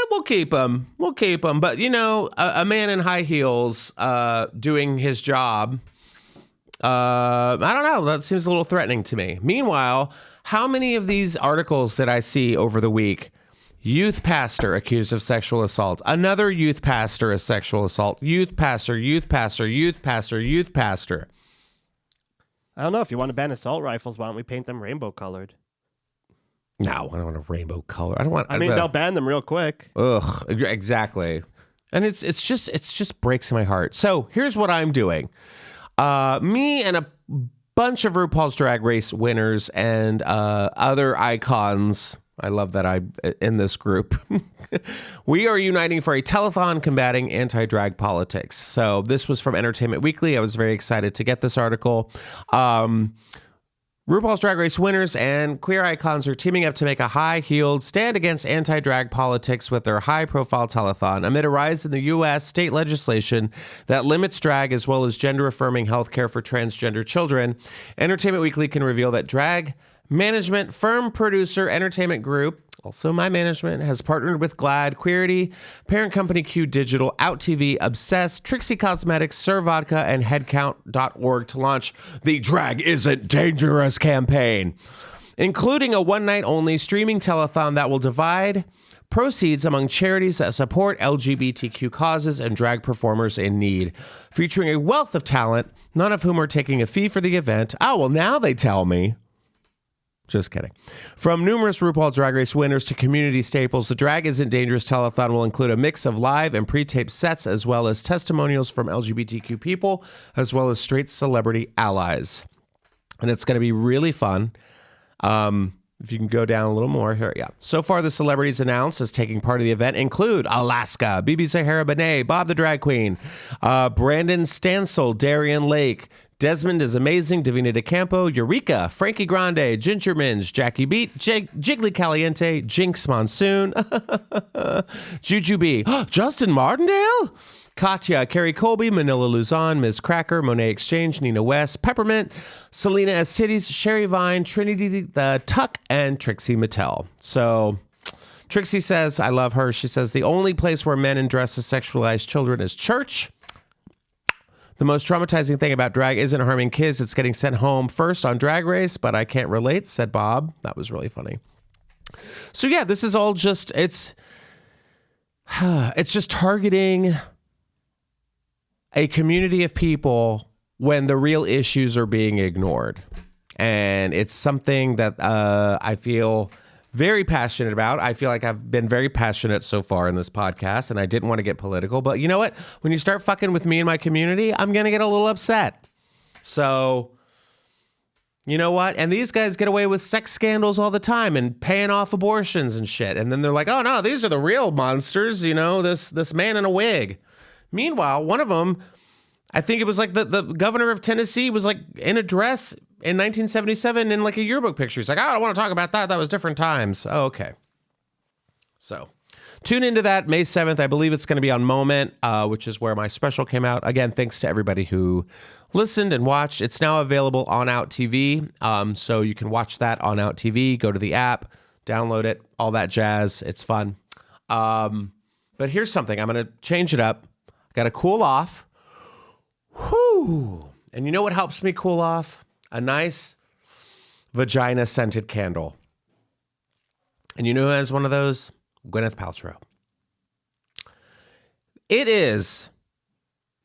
We'll keep them. But, a man in high heels doing his job, I don't know. That seems a little threatening to me. Meanwhile, how many of these articles did I see over the week? Youth pastor accused of sexual assault. Another youth pastor of sexual assault. Youth pastor. I don't know. If you want to ban assault rifles, why don't we paint them rainbow colored? No, I don't want a rainbow color. They'll ban them real quick. Ugh, exactly. And it's just breaks my heart. So here's what I'm doing. Me and a bunch of RuPaul's Drag Race winners and other icons. I love that I'm in this group. We are uniting for a telethon combating anti-drag politics. So this was from Entertainment Weekly. I was very excited to get this article. RuPaul's Drag Race winners and queer icons are teaming up to make a high-heeled stand against anti-drag politics with their high-profile telethon amid a rise in the U.S. state legislation that limits drag as well as gender-affirming healthcare for transgender children. Entertainment Weekly can reveal that drag management firm Producer Entertainment Group, also my management, has partnered with GLAAD, Queerty, parent company Q Digital, OUTTV, Obsessed, Trixie Cosmetics, Sir Vodka, and Headcount.org to launch the Drag Isn't Dangerous campaign, including a one-night-only streaming telethon that will divide proceeds among charities that support LGBTQ causes and drag performers in need, featuring a wealth of talent, none of whom are taking a fee for the event. Oh, well, now they tell me. Just kidding. From numerous RuPaul Drag Race winners to community staples, the Drag Isn't Dangerous telethon will include a mix of live and pre-taped sets, as well as testimonials from LGBTQ people, as well as straight celebrity allies. And it's going to be really fun. If you can go down a little more here. Yeah. So far, the celebrities announced as taking part of the event include Alaska, BB Sahara Benet, Bob the Drag Queen, Brandon Stansel, Darian Lake, Desmond is Amazing, Davina DeCampo, Eureka, Frankie Grande, Ginger Minge, Jackie Beat, Jiggly Caliente, Jinx Monsoon, Juju B, Justin Martindale, Katya, Carrie Colby, Manila Luzon, Ms. Cracker, Monet Exchange, Nina West, Peppermint, Selena S. Titties, Sherry Vine, Trinity the Tuck, and Trixie Mattel. So Trixie says, I love her. She says, the only place where men dress as sexualized children is church. The most traumatizing thing about drag isn't harming kids. It's getting sent home first on Drag Race, but I can't relate, said Bob. That was really funny. So yeah, this is all just, it's just targeting a community of people when the real issues are being ignored. And it's something that I feel very passionate about. I feel like I've been very passionate so far in this podcast, and I didn't want to get political. But you know what? When you start fucking with me and my community, I'm going to get a little upset. So, you know what? And these guys get away with sex scandals all the time and paying off abortions and shit. And then they're like, oh, no, these are the real monsters, you know, this man in a wig. Meanwhile, one of them, I think it was like the governor of Tennessee was like in a dress in 1977 in like a yearbook picture. He's like, I don't want to talk about that. That was different times. Oh, okay. So tune into that May 7th. I believe it's going to be on Moment, which is where my special came out. Again, thanks to everybody who listened and watched. It's now available on OUTTV. So you can watch that on OUTTV. Go to the app, download it, all that jazz. It's fun. But here's something. I'm going to change it up. Got to cool off. Whew. And you know what helps me cool off? A nice vagina scented candle. And you know who has one of those? Gwyneth Paltrow. It is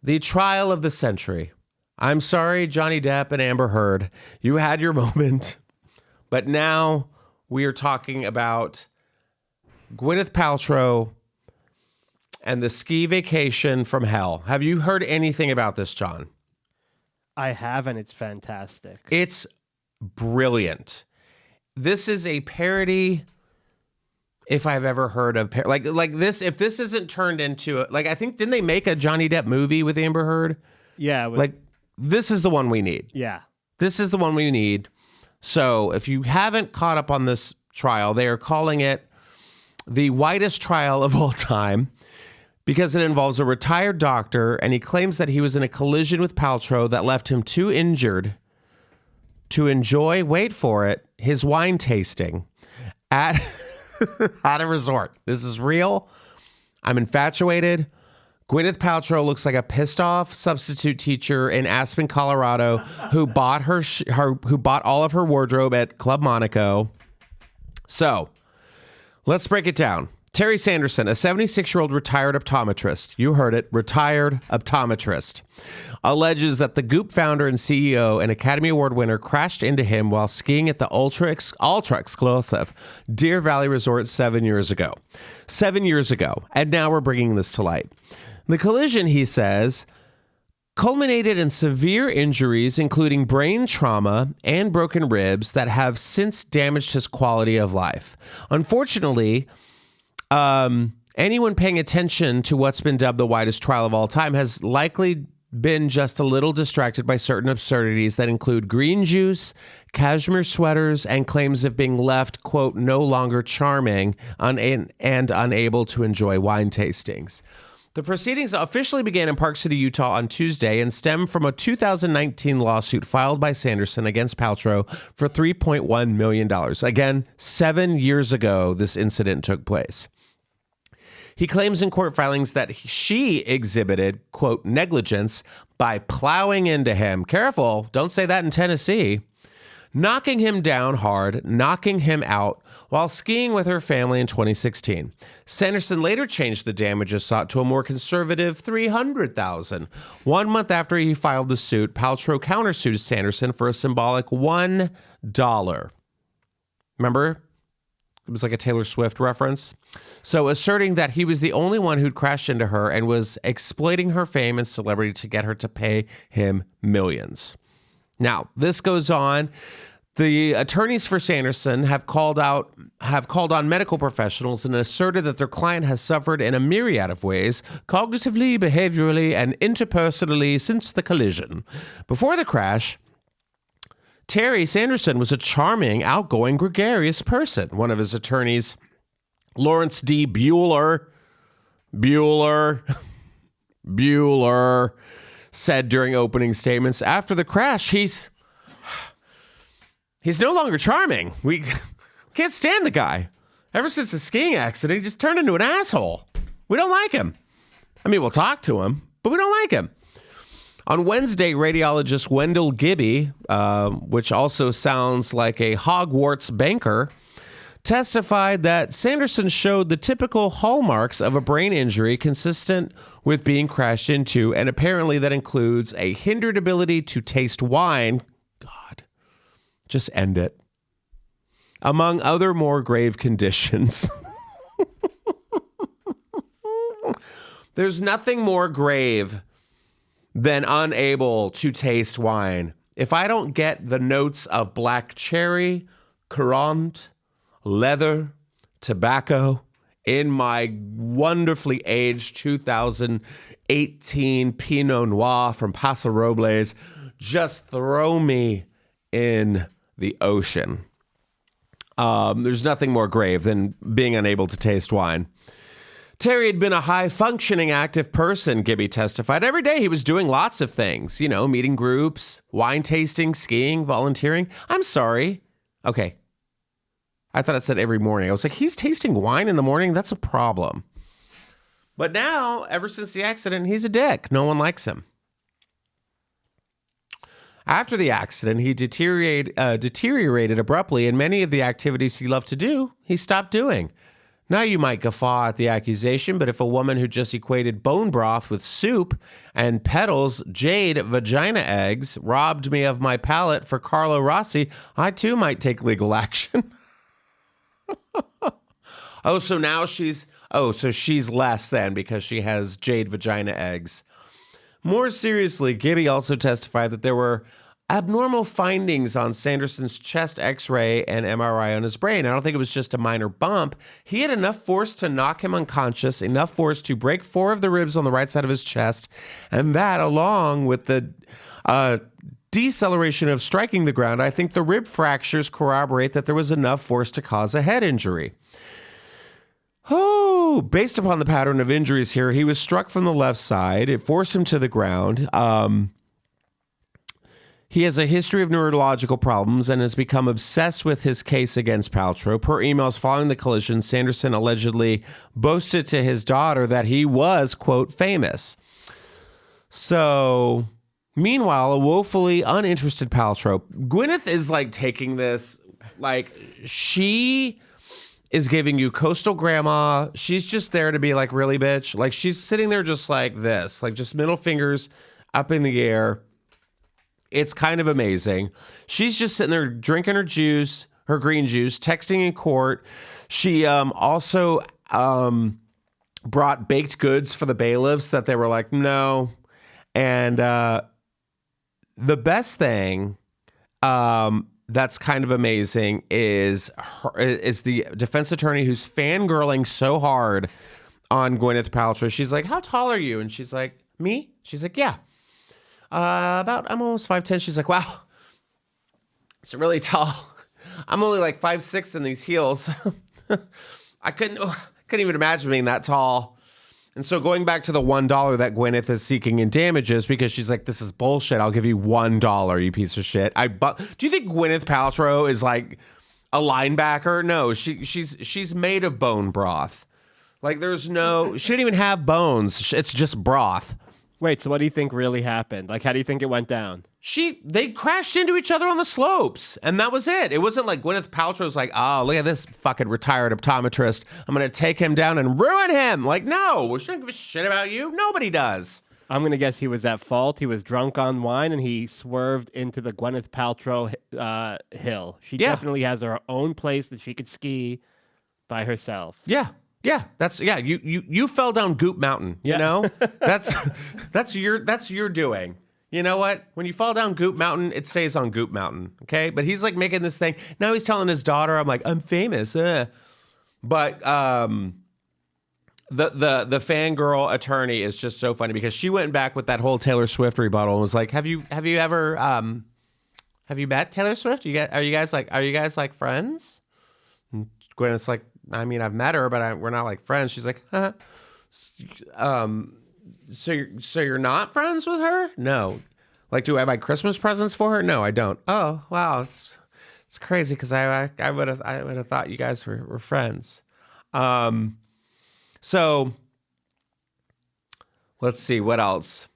the trial of the century. I'm sorry, Johnny Depp and Amber Heard. You had your moment. But now we are talking about Gwyneth Paltrow and the ski vacation from hell. Have you heard anything about this, John? I have, and it's fantastic. It's brilliant. This is a parody, if I've ever heard of like this. If this isn't turned into I think, didn't they make a Johnny Depp movie with Amber Heard? Yeah. This is the one we need. Yeah. This is the one we need. So if you haven't caught up on this trial, they are calling it the whitest trial of all time, because it involves a retired doctor, and he claims that he was in a collision with Paltrow that left him too injured to enjoy, wait for it, his wine tasting at, at a resort. This is real. I'm infatuated. Gwyneth Paltrow looks like a pissed off substitute teacher in Aspen, Colorado, who bought who bought all of her wardrobe at Club Monaco. So let's break it down. Terry Sanderson, a 76-year-old retired optometrist, you heard it, retired optometrist, alleges that the Goop founder and CEO and Academy Award winner crashed into him while skiing at the ultra exclusive Deer Valley Resort 7 years ago. 7 years ago, and now we're bringing this to light. The collision, he says, culminated in severe injuries, including brain trauma and broken ribs that have since damaged his quality of life. Unfortunately, anyone paying attention to what's been dubbed the widest trial of all time has likely been just a little distracted by certain absurdities that include green juice, cashmere sweaters, and claims of being left, quote, no longer charming and unable to enjoy wine tastings. The proceedings officially began in Park City, Utah on Tuesday and stem from a 2019 lawsuit filed by Sanderson against Paltrow for $3.1 million. Again, 7 years ago, this incident took place. He claims in court filings that she exhibited, quote, negligence by plowing into him. Careful, don't say that in Tennessee. Knocking him down hard, knocking him out while skiing with her family in 2016. Sanderson later changed the damages sought to a more conservative $300,000. 1 month after he filed the suit, Paltrow countersued Sanderson for a symbolic $1. Remember? It was like a Taylor Swift reference. So asserting that he was the only one who'd crashed into her and was exploiting her fame and celebrity to get her to pay him millions. Now, this goes on. The attorneys for Sanderson have called on medical professionals and asserted that their client has suffered in a myriad of ways, cognitively, behaviorally, and interpersonally since the collision. Before the crash, Terry Sanderson was a charming, outgoing, gregarious person. One of his attorneys, Lawrence D. Bueller, said during opening statements, after the crash, he's no longer charming. We can't stand the guy. Ever since the skiing accident, he just turned into an asshole. We don't like him. I mean, we'll talk to him, but we don't like him. On Wednesday, radiologist Wendell Gibby, which also sounds like a Hogwarts banker, testified that Sanderson showed the typical hallmarks of a brain injury consistent with being crashed into, and apparently that includes a hindered ability to taste wine. God, just end it. Among other more grave conditions. There's nothing more grave than unable to taste wine. If I don't get the notes of black cherry, currant, leather, tobacco in my wonderfully aged 2018 Pinot Noir from Paso Robles, just throw me in the ocean. There's nothing more grave than being unable to taste wine. Terry had been a high-functioning, active person, Gibby testified. Every day he was doing lots of things, meeting groups, wine tasting, skiing, volunteering. I'm sorry. Okay. I thought it said every morning. I was like, he's tasting wine in the morning? That's a problem. But now, ever since the accident, he's a dick. No one likes him. After the accident, he deteriorated abruptly, and many of the activities he loved to do, he stopped doing. Now you might guffaw at the accusation, but if a woman who just equated bone broth with soup and peddles jade vagina eggs robbed me of my palate for Carlo Rossi, I too might take legal action. So she's less then because she has jade vagina eggs. More seriously, Gibby also testified that there were abnormal findings on Sanderson's chest x-ray and MRI on his brain. I don't think it was just a minor bump. He had enough force to knock him unconscious, enough force to break 4 of the ribs on the right side of his chest, and that, along with the deceleration of striking the ground, I think the rib fractures corroborate that there was enough force to cause a head injury. Oh, based upon the pattern of injuries here, he was struck from the left side. It forced him to the ground. He has a history of neurological problems and has become obsessed with his case against Paltrow. Per emails following the collision, Sanderson allegedly boasted to his daughter that he was, quote, famous. So, meanwhile, a woefully uninterested Paltrow. Gwyneth is like taking this, like she is giving you coastal grandma. She's just there to be like, really, bitch? Like she's sitting there just like this, like just middle fingers up in the air. It's kind of amazing. She's just sitting there drinking her juice, her green juice, texting in court. She also brought baked goods for the bailiffs that they were like, no. And the best thing that's kind of amazing is the defense attorney who's fangirling so hard on Gwyneth Paltrow. She's like, how tall are you? And she's like, me? She's like, yeah. I'm almost 5'10". She's like, wow, it's really tall. I'm only like 5'6" in these heels. I couldn't even imagine being that tall. And so going back to the $1 that Gwyneth is seeking in damages because she's like, this is bullshit. I'll give you $1, you piece of shit. Do you think Gwyneth Paltrow is like a linebacker? No, she's made of bone broth. Like she didn't even have bones. It's just broth. Wait, so what do you think really happened? Like, how do you think it went down? They crashed into each other on the slopes, and that was it. It wasn't like Gwyneth Paltrow's like, oh, look at this fucking retired optometrist. I'm going to take him down and ruin him. Like, no, she doesn't give a shit about you. Nobody does. I'm going to guess he was at fault. He was drunk on wine, and he swerved into the Gwyneth Paltrow hill. She definitely has her own place that she could ski by herself. Yeah. Yeah, you fell down Goop Mountain, you know? That's your doing. You know what? When you fall down Goop Mountain, it stays on Goop Mountain, okay? But he's like making this thing. Now he's telling his daughter, I'm like, I'm famous. But the fangirl attorney is just so funny because she went back with that whole Taylor Swift rebuttal and was like, have you ever have you met Taylor Swift? Are you guys like friends? And Gwyneth's like, I mean, I've met her, but we're not like friends. She's like, huh? So you're not friends with her? No. Like, do I buy Christmas presents for her? No, I don't. Oh, wow, it's crazy because I would have thought you guys were friends. So let's see what else.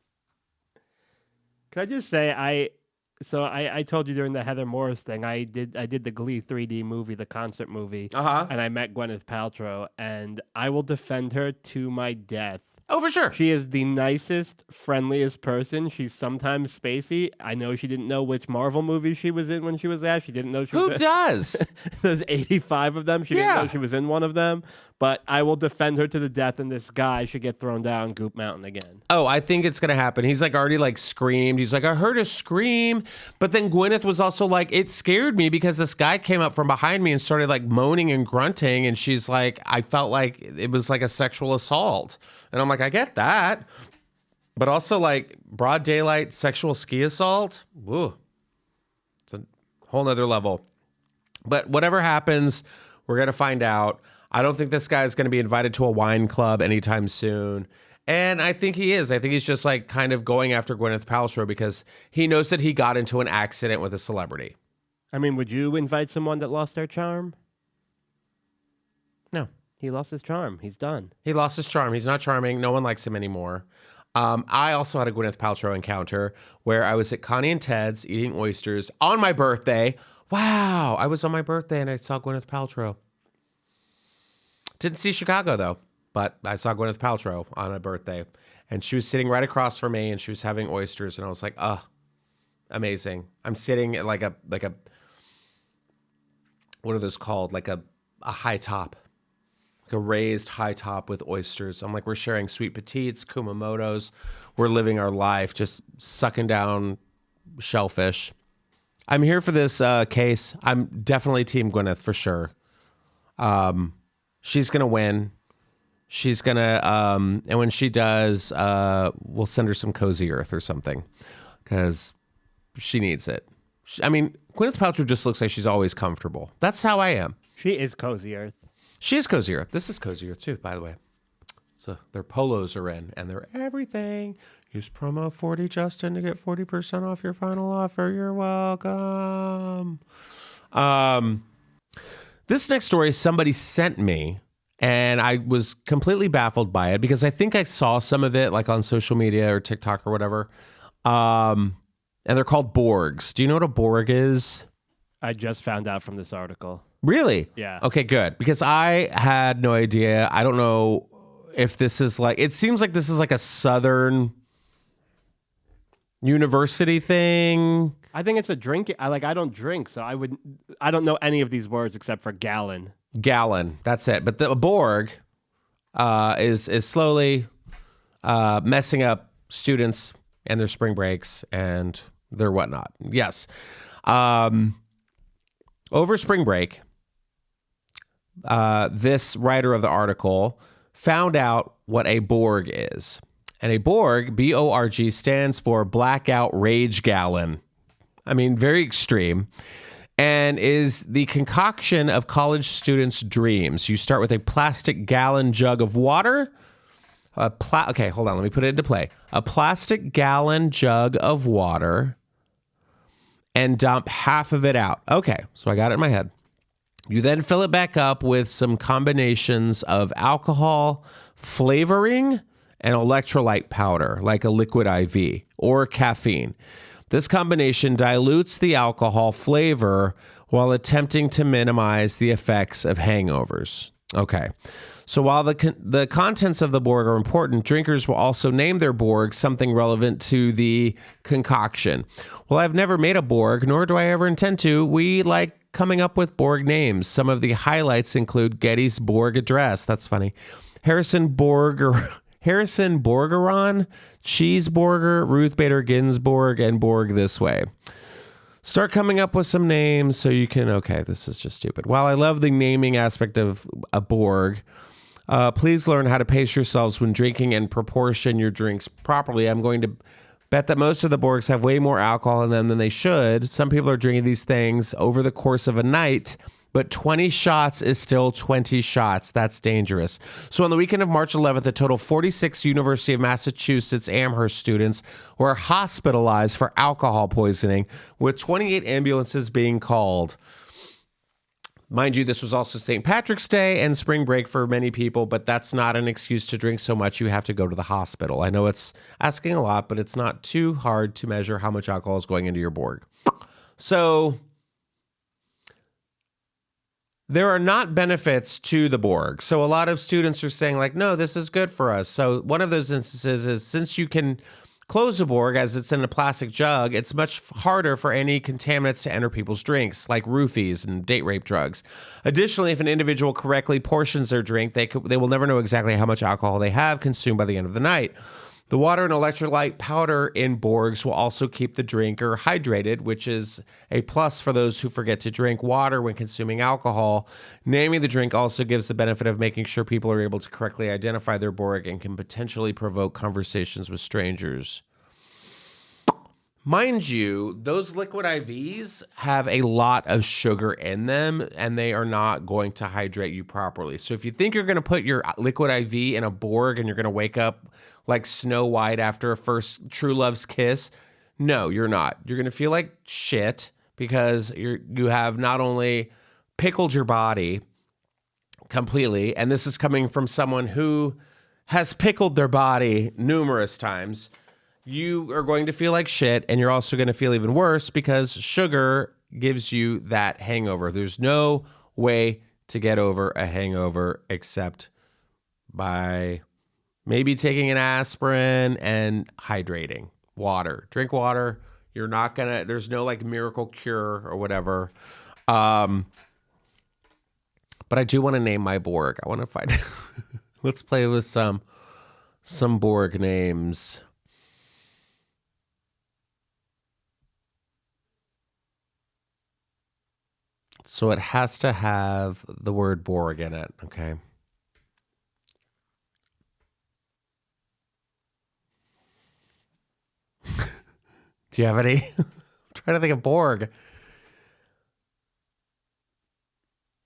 Can I just say I told you during the Heather Morris thing, I did the Glee 3D movie, the concert movie, and I met Gwyneth Paltrow, and I will defend her to my death. Oh, for sure. She is the nicest, friendliest person. She's sometimes spacey. I know she didn't know which Marvel movie she was in when she was there. She didn't know she was Who does? There's 85 of them. She didn't know she was in one of them. But I will defend her to the death, and this guy should get thrown down Goop Mountain again. Oh, I think it's going to happen. He's like already like screamed. He's like, I heard a scream. But then Gwyneth was also like, it scared me because this guy came up from behind me and started like moaning and grunting. And she's like, I felt like it was like a sexual assault. And I'm like, I get that. But also like broad daylight sexual ski assault. Woo. It's a whole nother level. But whatever happens, we're going to find out. I don't think this guy is going to be invited to a wine club anytime soon. And I think he is. I think he's just like kind of going after Gwyneth Paltrow because he knows that he got into an accident with a celebrity. I mean, would you invite someone that lost their charm? No. He lost his charm. He's done. He lost his charm. He's not charming. No one likes him anymore. I also had a Gwyneth Paltrow encounter where I was at Connie and Ted's eating oysters on my birthday. Wow. I was on my birthday and I saw Gwyneth Paltrow. Didn't see Chicago, though, but I saw Gwyneth Paltrow on a birthday, and she was sitting right across from me, and she was having oysters, and I was like, oh, amazing. I'm sitting at like a what are those called? Like a high top, like a raised high top with oysters. I'm like, we're sharing sweet petites, Kumamotos. We're living our life, just sucking down shellfish. I'm here for this case. I'm definitely Team Gwyneth for sure. She's going to win. She's going to, and when she does, we'll send her some Cozy Earth or something because she needs it. I mean, Gwyneth Paltrow just looks like she's always comfortable. That's how I am. She is Cozy Earth. She is Cozy Earth. This is Cozy Earth too, by the way. So their polos are in and they're everything. Use promo 40 Justin to get 40% off your final offer. You're welcome. This next story somebody sent me, and I was completely baffled by it because I think I saw some of it like on social media or TikTok or whatever. And they're called Borgs. Do you know what a Borg is? I just found out from this article. Really? Yeah. Okay, good. Because I had no idea. I don't know if this is like, it seems like this is like a Southern university thing. I think it's a drink. I don't drink, so I don't know any of these words except for gallon. Gallon. That's it. But the Borg is slowly messing up students and their spring breaks and their whatnot. Yes. Over spring break, this writer of the article found out what a Borg is. And a Borg, B-O-R-G, stands for Blackout Rage Gallon. I mean, very extreme. And is the concoction of college students' dreams. You start with a plastic gallon jug of water. Okay, hold on. Let me put it into play. A plastic gallon jug of water and dump half of it out. Okay, so I got it in my head. You then fill it back up with some combinations of alcohol, flavoring, and electrolyte powder, like a liquid IV or caffeine. This combination dilutes the alcohol flavor while attempting to minimize the effects of hangovers. Okay. So while the contents of the Borg are important, drinkers will also name their Borg something relevant to the concoction. Well, I've never made a Borg, nor do I ever intend to. We like coming up with Borg names. Some of the highlights include Getty's Borg Address. That's funny. Harrison Borgeron, Cheeseburger, Ruth Bader Ginsburg, and Borg This Way. Start coming up with some names so you can, okay, this is just stupid. While I love the naming aspect of a Borg, please learn how to pace yourselves when drinking and proportion your drinks properly. I'm going to bet that most of the Borgs have way more alcohol in them than they should. Some people are drinking these things over the course of a night, but 20 shots is still 20 shots. That's dangerous. So on the weekend of March 11th, a total of 46 University of Massachusetts Amherst students were hospitalized for alcohol poisoning, with 28 ambulances being called. Mind you, this was also St. Patrick's Day and spring break for many people, but that's not an excuse to drink so much you have to go to the hospital. I know it's asking a lot, but it's not too hard to measure how much alcohol is going into your Borg. So there are not benefits to the Borg. So a lot of students are saying like, no, this is good for us. So one of those instances is since you can close a Borg as it's in a plastic jug, it's much harder for any contaminants to enter people's drinks, like roofies and date rape drugs. Additionally, if an individual correctly portions their drink, they will never know exactly how much alcohol they have consumed by the end of the night. The water and electrolyte powder in Borgs will also keep the drinker hydrated, which is a plus for those who forget to drink water when consuming alcohol. Naming the drink also gives the benefit of making sure people are able to correctly identify their Borg and can potentially provoke conversations with strangers. Mind you, those liquid IVs have a lot of sugar in them, and they are not going to hydrate you properly. So if you think you're going to put your liquid IV in a Borg and you're going to wake up like Snow White after a first true love's kiss, no, you're not. You're going to feel like shit because you have not only pickled your body completely, and this is coming from someone who has pickled their body numerous times. You are going to feel like shit, and you're also going to feel even worse because sugar gives you that hangover. There's no way to get over a hangover except by maybe taking an aspirin and hydrating. Water. Drink water. You're not going to, there's no like miracle cure or whatever. But I do want to name my Borg. I want to find, let's play with some Borg names. So it has to have the word Borg in it, okay? Do you have any? I'm trying to think of Borg.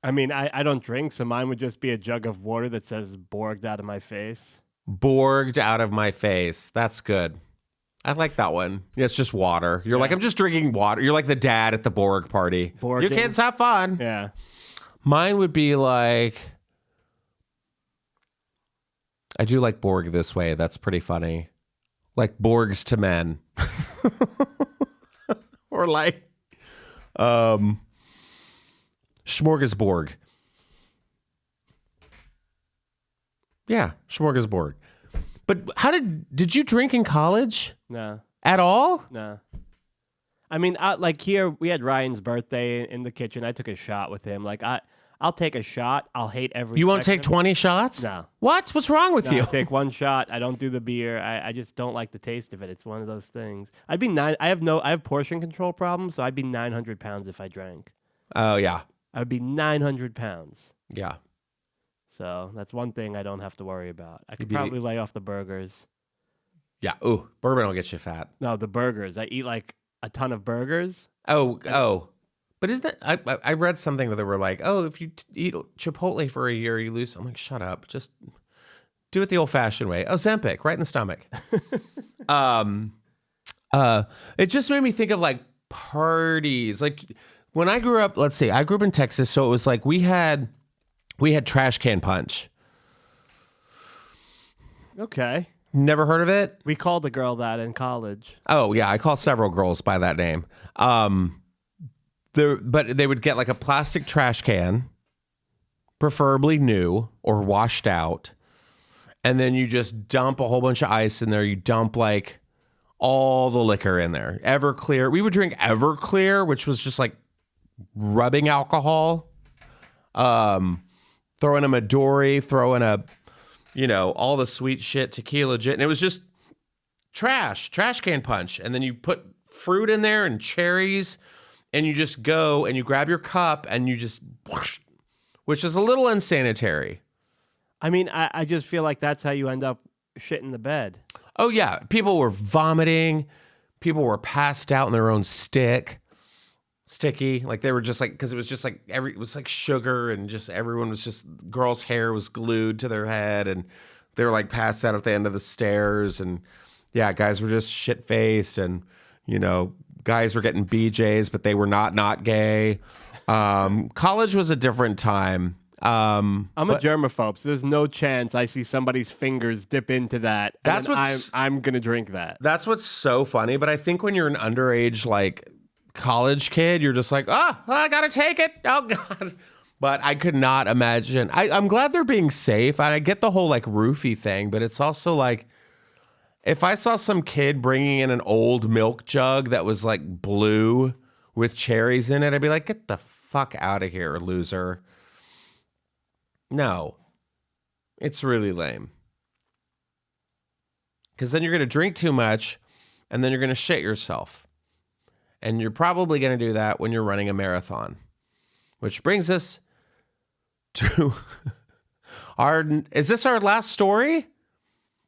I mean, I don't drink, so mine would just be a jug of water that says Borged out of my face. Borged out of my face. That's good. I like that one. Yeah, it's just water. You're like, I'm just drinking water. You're like the dad at the Borg party. Borging. Your kids have fun. Yeah. Mine would be like, I do like Borg This Way. That's pretty funny. Like Borgs to Men. Or like Smorgasborg. Yeah, Smorgasborg. But how did you drink in college? No. At all? No. I mean, like here, we had Ryan's birthday in the kitchen. I took a shot with him. Like, I'll take a shot. I'll hate every You won't second take of it. 20 shots? No. What? What's wrong with No, you? I take one shot. I don't do the beer. I just don't like the taste of it. It's one of those things. I have portion control problems, so I'd be 900 pounds if I drank. Oh, yeah. I would be 900 pounds. Yeah. So that's one thing I don't have to worry about. I could be- probably lay off the burgers. Yeah. Ooh, bourbon will get you fat. No, the burgers. I eat like a ton of burgers. Oh. But isn't that, I read something that they were like, oh, if you eat Chipotle for a year, you lose. I'm like, shut up. Just do it the old fashioned way. Ozempic, right in the stomach. It just made me think of like parties. Like when I grew up, let's see, I grew up in Texas. So it was like we had trash can punch. Okay. Never heard of it? We called a girl that in college. Oh yeah, I call several girls by that name. But they would get like a plastic trash can, preferably new or washed out, and then you just dump a whole bunch of ice in there. You dump like all the liquor in there. Everclear. We would drink Everclear, which was just like rubbing alcohol. Throw in a Midori, throw in all the sweet shit, tequila, gin. And it was just trash can punch. And then you put fruit in there and cherries, and you just go and you grab your cup and you just whoosh, which is a little unsanitary. I mean, I just feel like that's how you end up shitting the bed. Oh, yeah. People were vomiting. People were passed out in their own sticky. Like they were just like, because it was just like it was like sugar, and just everyone was just, girls' hair was glued to their head, and they were like passed out at the end of the stairs. And yeah, guys were just shit faced, and guys were getting BJs, but they were not gay. College was a different time. I'm a germaphobe, so there's no chance I see somebody's fingers dip into that. And I'm gonna drink that. That's what's so funny. But I think when you're an underage like college kid, you're just like, I gotta take it. Oh God. But I could not imagine. I'm glad they're being safe. I get the whole like roofie thing, but it's also like, if I saw some kid bringing in an old milk jug that was like blue with cherries in it, I'd be like, get the fuck out of here, loser. No, it's really lame. Because then you're going to drink too much, and then you're going to shit yourself. And you're probably going to do that when you're running a marathon. Which brings us to is this our last story?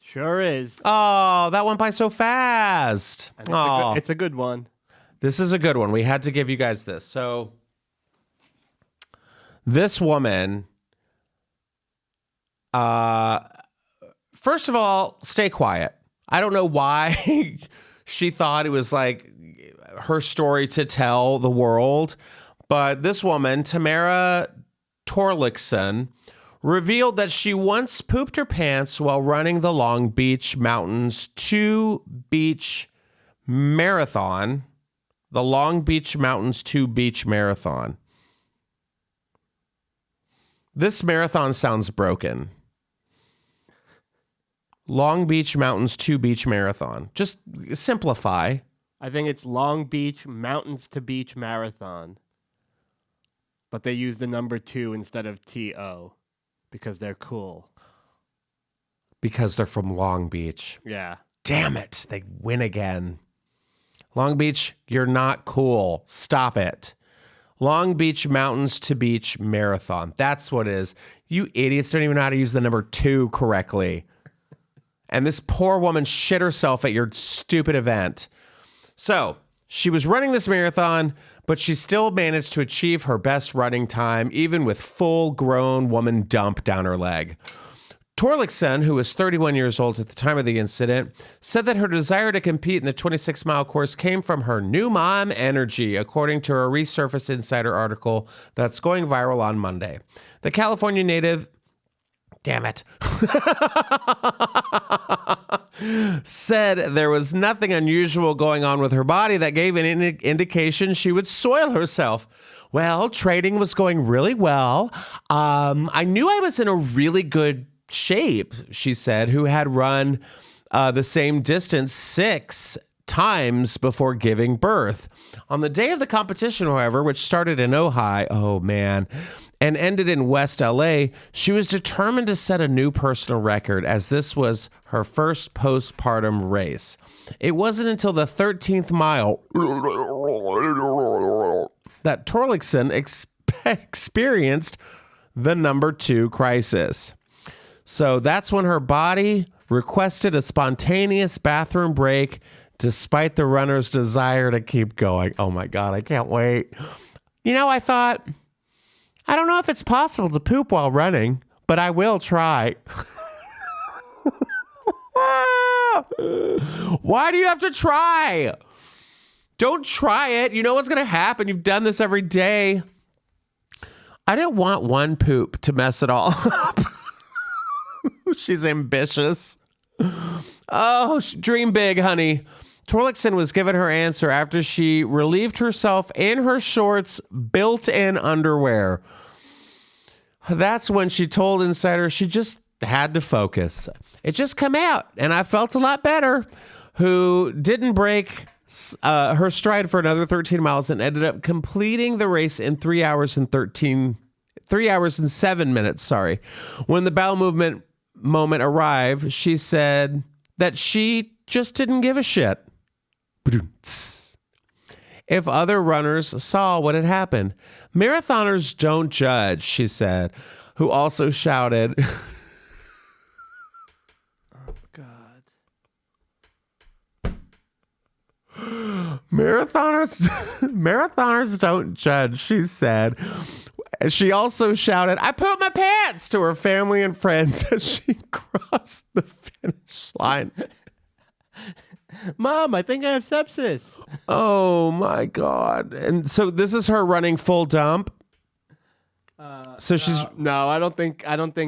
Sure is. Oh, that went by so fast. It's a good one. This is a good one. We had to give you guys this. So this woman, first of all, stay quiet. I don't know why she thought it was like her story to tell the world, but this woman, Tamara Torlikson, revealed that she once pooped her pants while running the Long Beach Mountains 2 Beach Marathon. The Long Beach Mountains 2 Beach Marathon. This marathon sounds broken. Long Beach Mountains 2 Beach Marathon. Just simplify. I think it's Long Beach Mountains to Beach Marathon. But they use the number 2 instead of TO because they're cool. Because they're from Long Beach. Yeah. Damn it. They win again. Long Beach, you're not cool. Stop it. Long Beach Mountains to Beach Marathon. That's what it is. You idiots don't even know how to use the number 2 correctly. And this poor woman shit herself at your stupid event. So she was running this marathon, but she still managed to achieve her best running time, even with full-grown woman dump down her leg. Torlikson, who was 31 years old at the time of the incident, said that her desire to compete in the 26-mile course came from her new mom energy, according to a Resurface Insider article that's going viral on Monday. The California native, damn it, said there was nothing unusual going on with her body that gave an indication she would soil herself. Well, training was going really well. I knew I was in a really good shape, she said, who had run the same distance 6 times before giving birth. On the day of the competition, however, which started in Ojai, and ended in West LA, she was determined to set a new personal record, as this was her first postpartum race. It wasn't until the 13th mile that Torlikson experienced the number 2 crisis. So that's when her body requested a spontaneous bathroom break despite the runner's desire to keep going. Oh my God, I can't wait. You know, I thought, I don't know if it's possible to poop while running, but I will try. Why do you have to try? Don't try it. You know what's going to happen. You've done this every day. I didn't want one poop to mess it all up. She's ambitious. Oh, dream big, honey. Torlakson was given her answer after she relieved herself in her shorts, built-in underwear. That's when she told Insider she just had to focus. It just come out, and I felt a lot better. Who didn't break her stride for another 13 miles and ended up completing the race in 3 hours and 7 minutes. Sorry. When the bowel movement moment arrived, she said that she just didn't give a shit. If other runners saw what had happened. Marathoners don't judge, she said, who also shouted. Oh, God. Marathoners don't judge, she said. She also shouted, I pooped my pants to her family and friends as she crossed the finish line. Mom, I think I have sepsis. Oh my God. And so this is her running full dump. So she's no, I don't think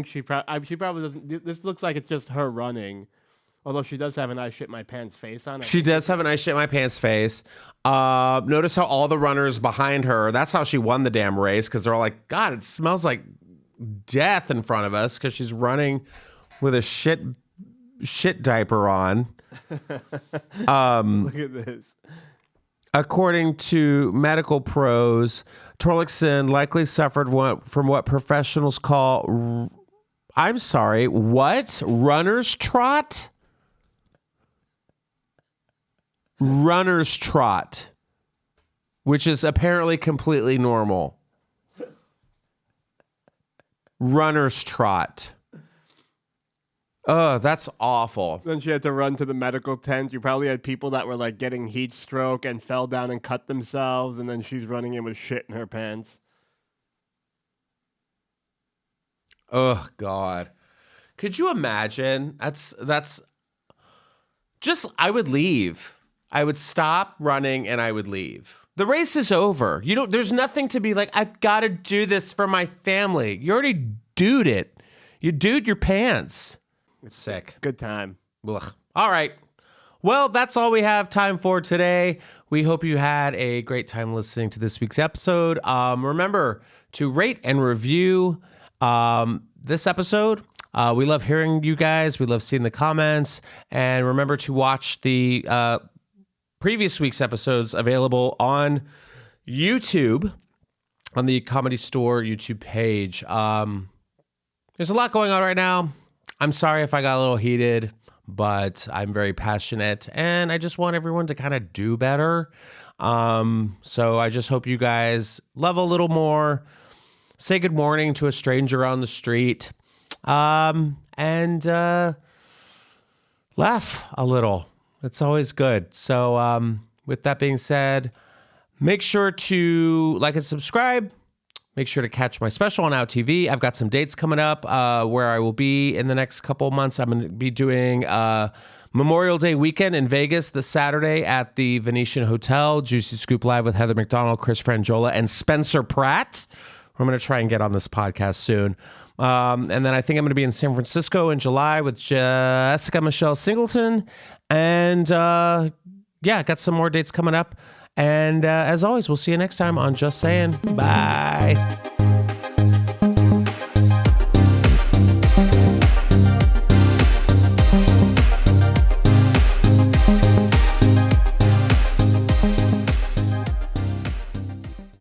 she probably doesn't. This looks like it's just her running. Although she does have an I shit my pants face on. She does have an I shit my pants face. Notice how all the runners behind her, that's how she won the damn race, because they're all like, God, it smells like death in front of us, because she's running with a shit diaper on. Look at this. According to medical pros, Torlakson likely suffered from what professionals call, I'm sorry, what? Runner's trot? Runner's trot, which is apparently completely normal. Runner's trot. Oh, that's awful. Then she had to run to the medical tent. You probably had people that were like getting heat stroke and fell down and cut themselves, and then she's running in with shit in her pants. Oh God. Could you imagine? That's just, I would leave. I would stop running and I would leave. The race is over. There's nothing to be like, I've got to do this for my family. You already dude it. You dude your pants. It's sick. Good time. Ugh. All right. Well, that's all we have time for today. We hope you had a great time listening to this week's episode. Remember to rate and review this episode. We love hearing you guys. We love seeing the comments. And remember to watch the previous week's episodes available on YouTube, on the Comedy Store YouTube page. There's a lot going on right now. I'm sorry if I got a little heated, but I'm very passionate and I just want everyone to kind of do better. So I just hope you guys love a little more, say good morning to a stranger on the street, and laugh a little. It's always good. So with that being said, make sure to like and subscribe. Make sure to catch my special on OUTTV. I've got some dates coming up where I will be in the next couple of months. I'm going to be doing Memorial Day weekend in Vegas this Saturday at the Venetian Hotel. Juicy Scoop Live with Heather McDonald, Chris Frangiola, and Spencer Pratt. I'm going to try and get on this podcast soon. And then I think I'm going to be in San Francisco in July with Jessica Michelle Singleton. And yeah, got some more dates coming up. And as always, we'll see you next time on Just Saying. Bye.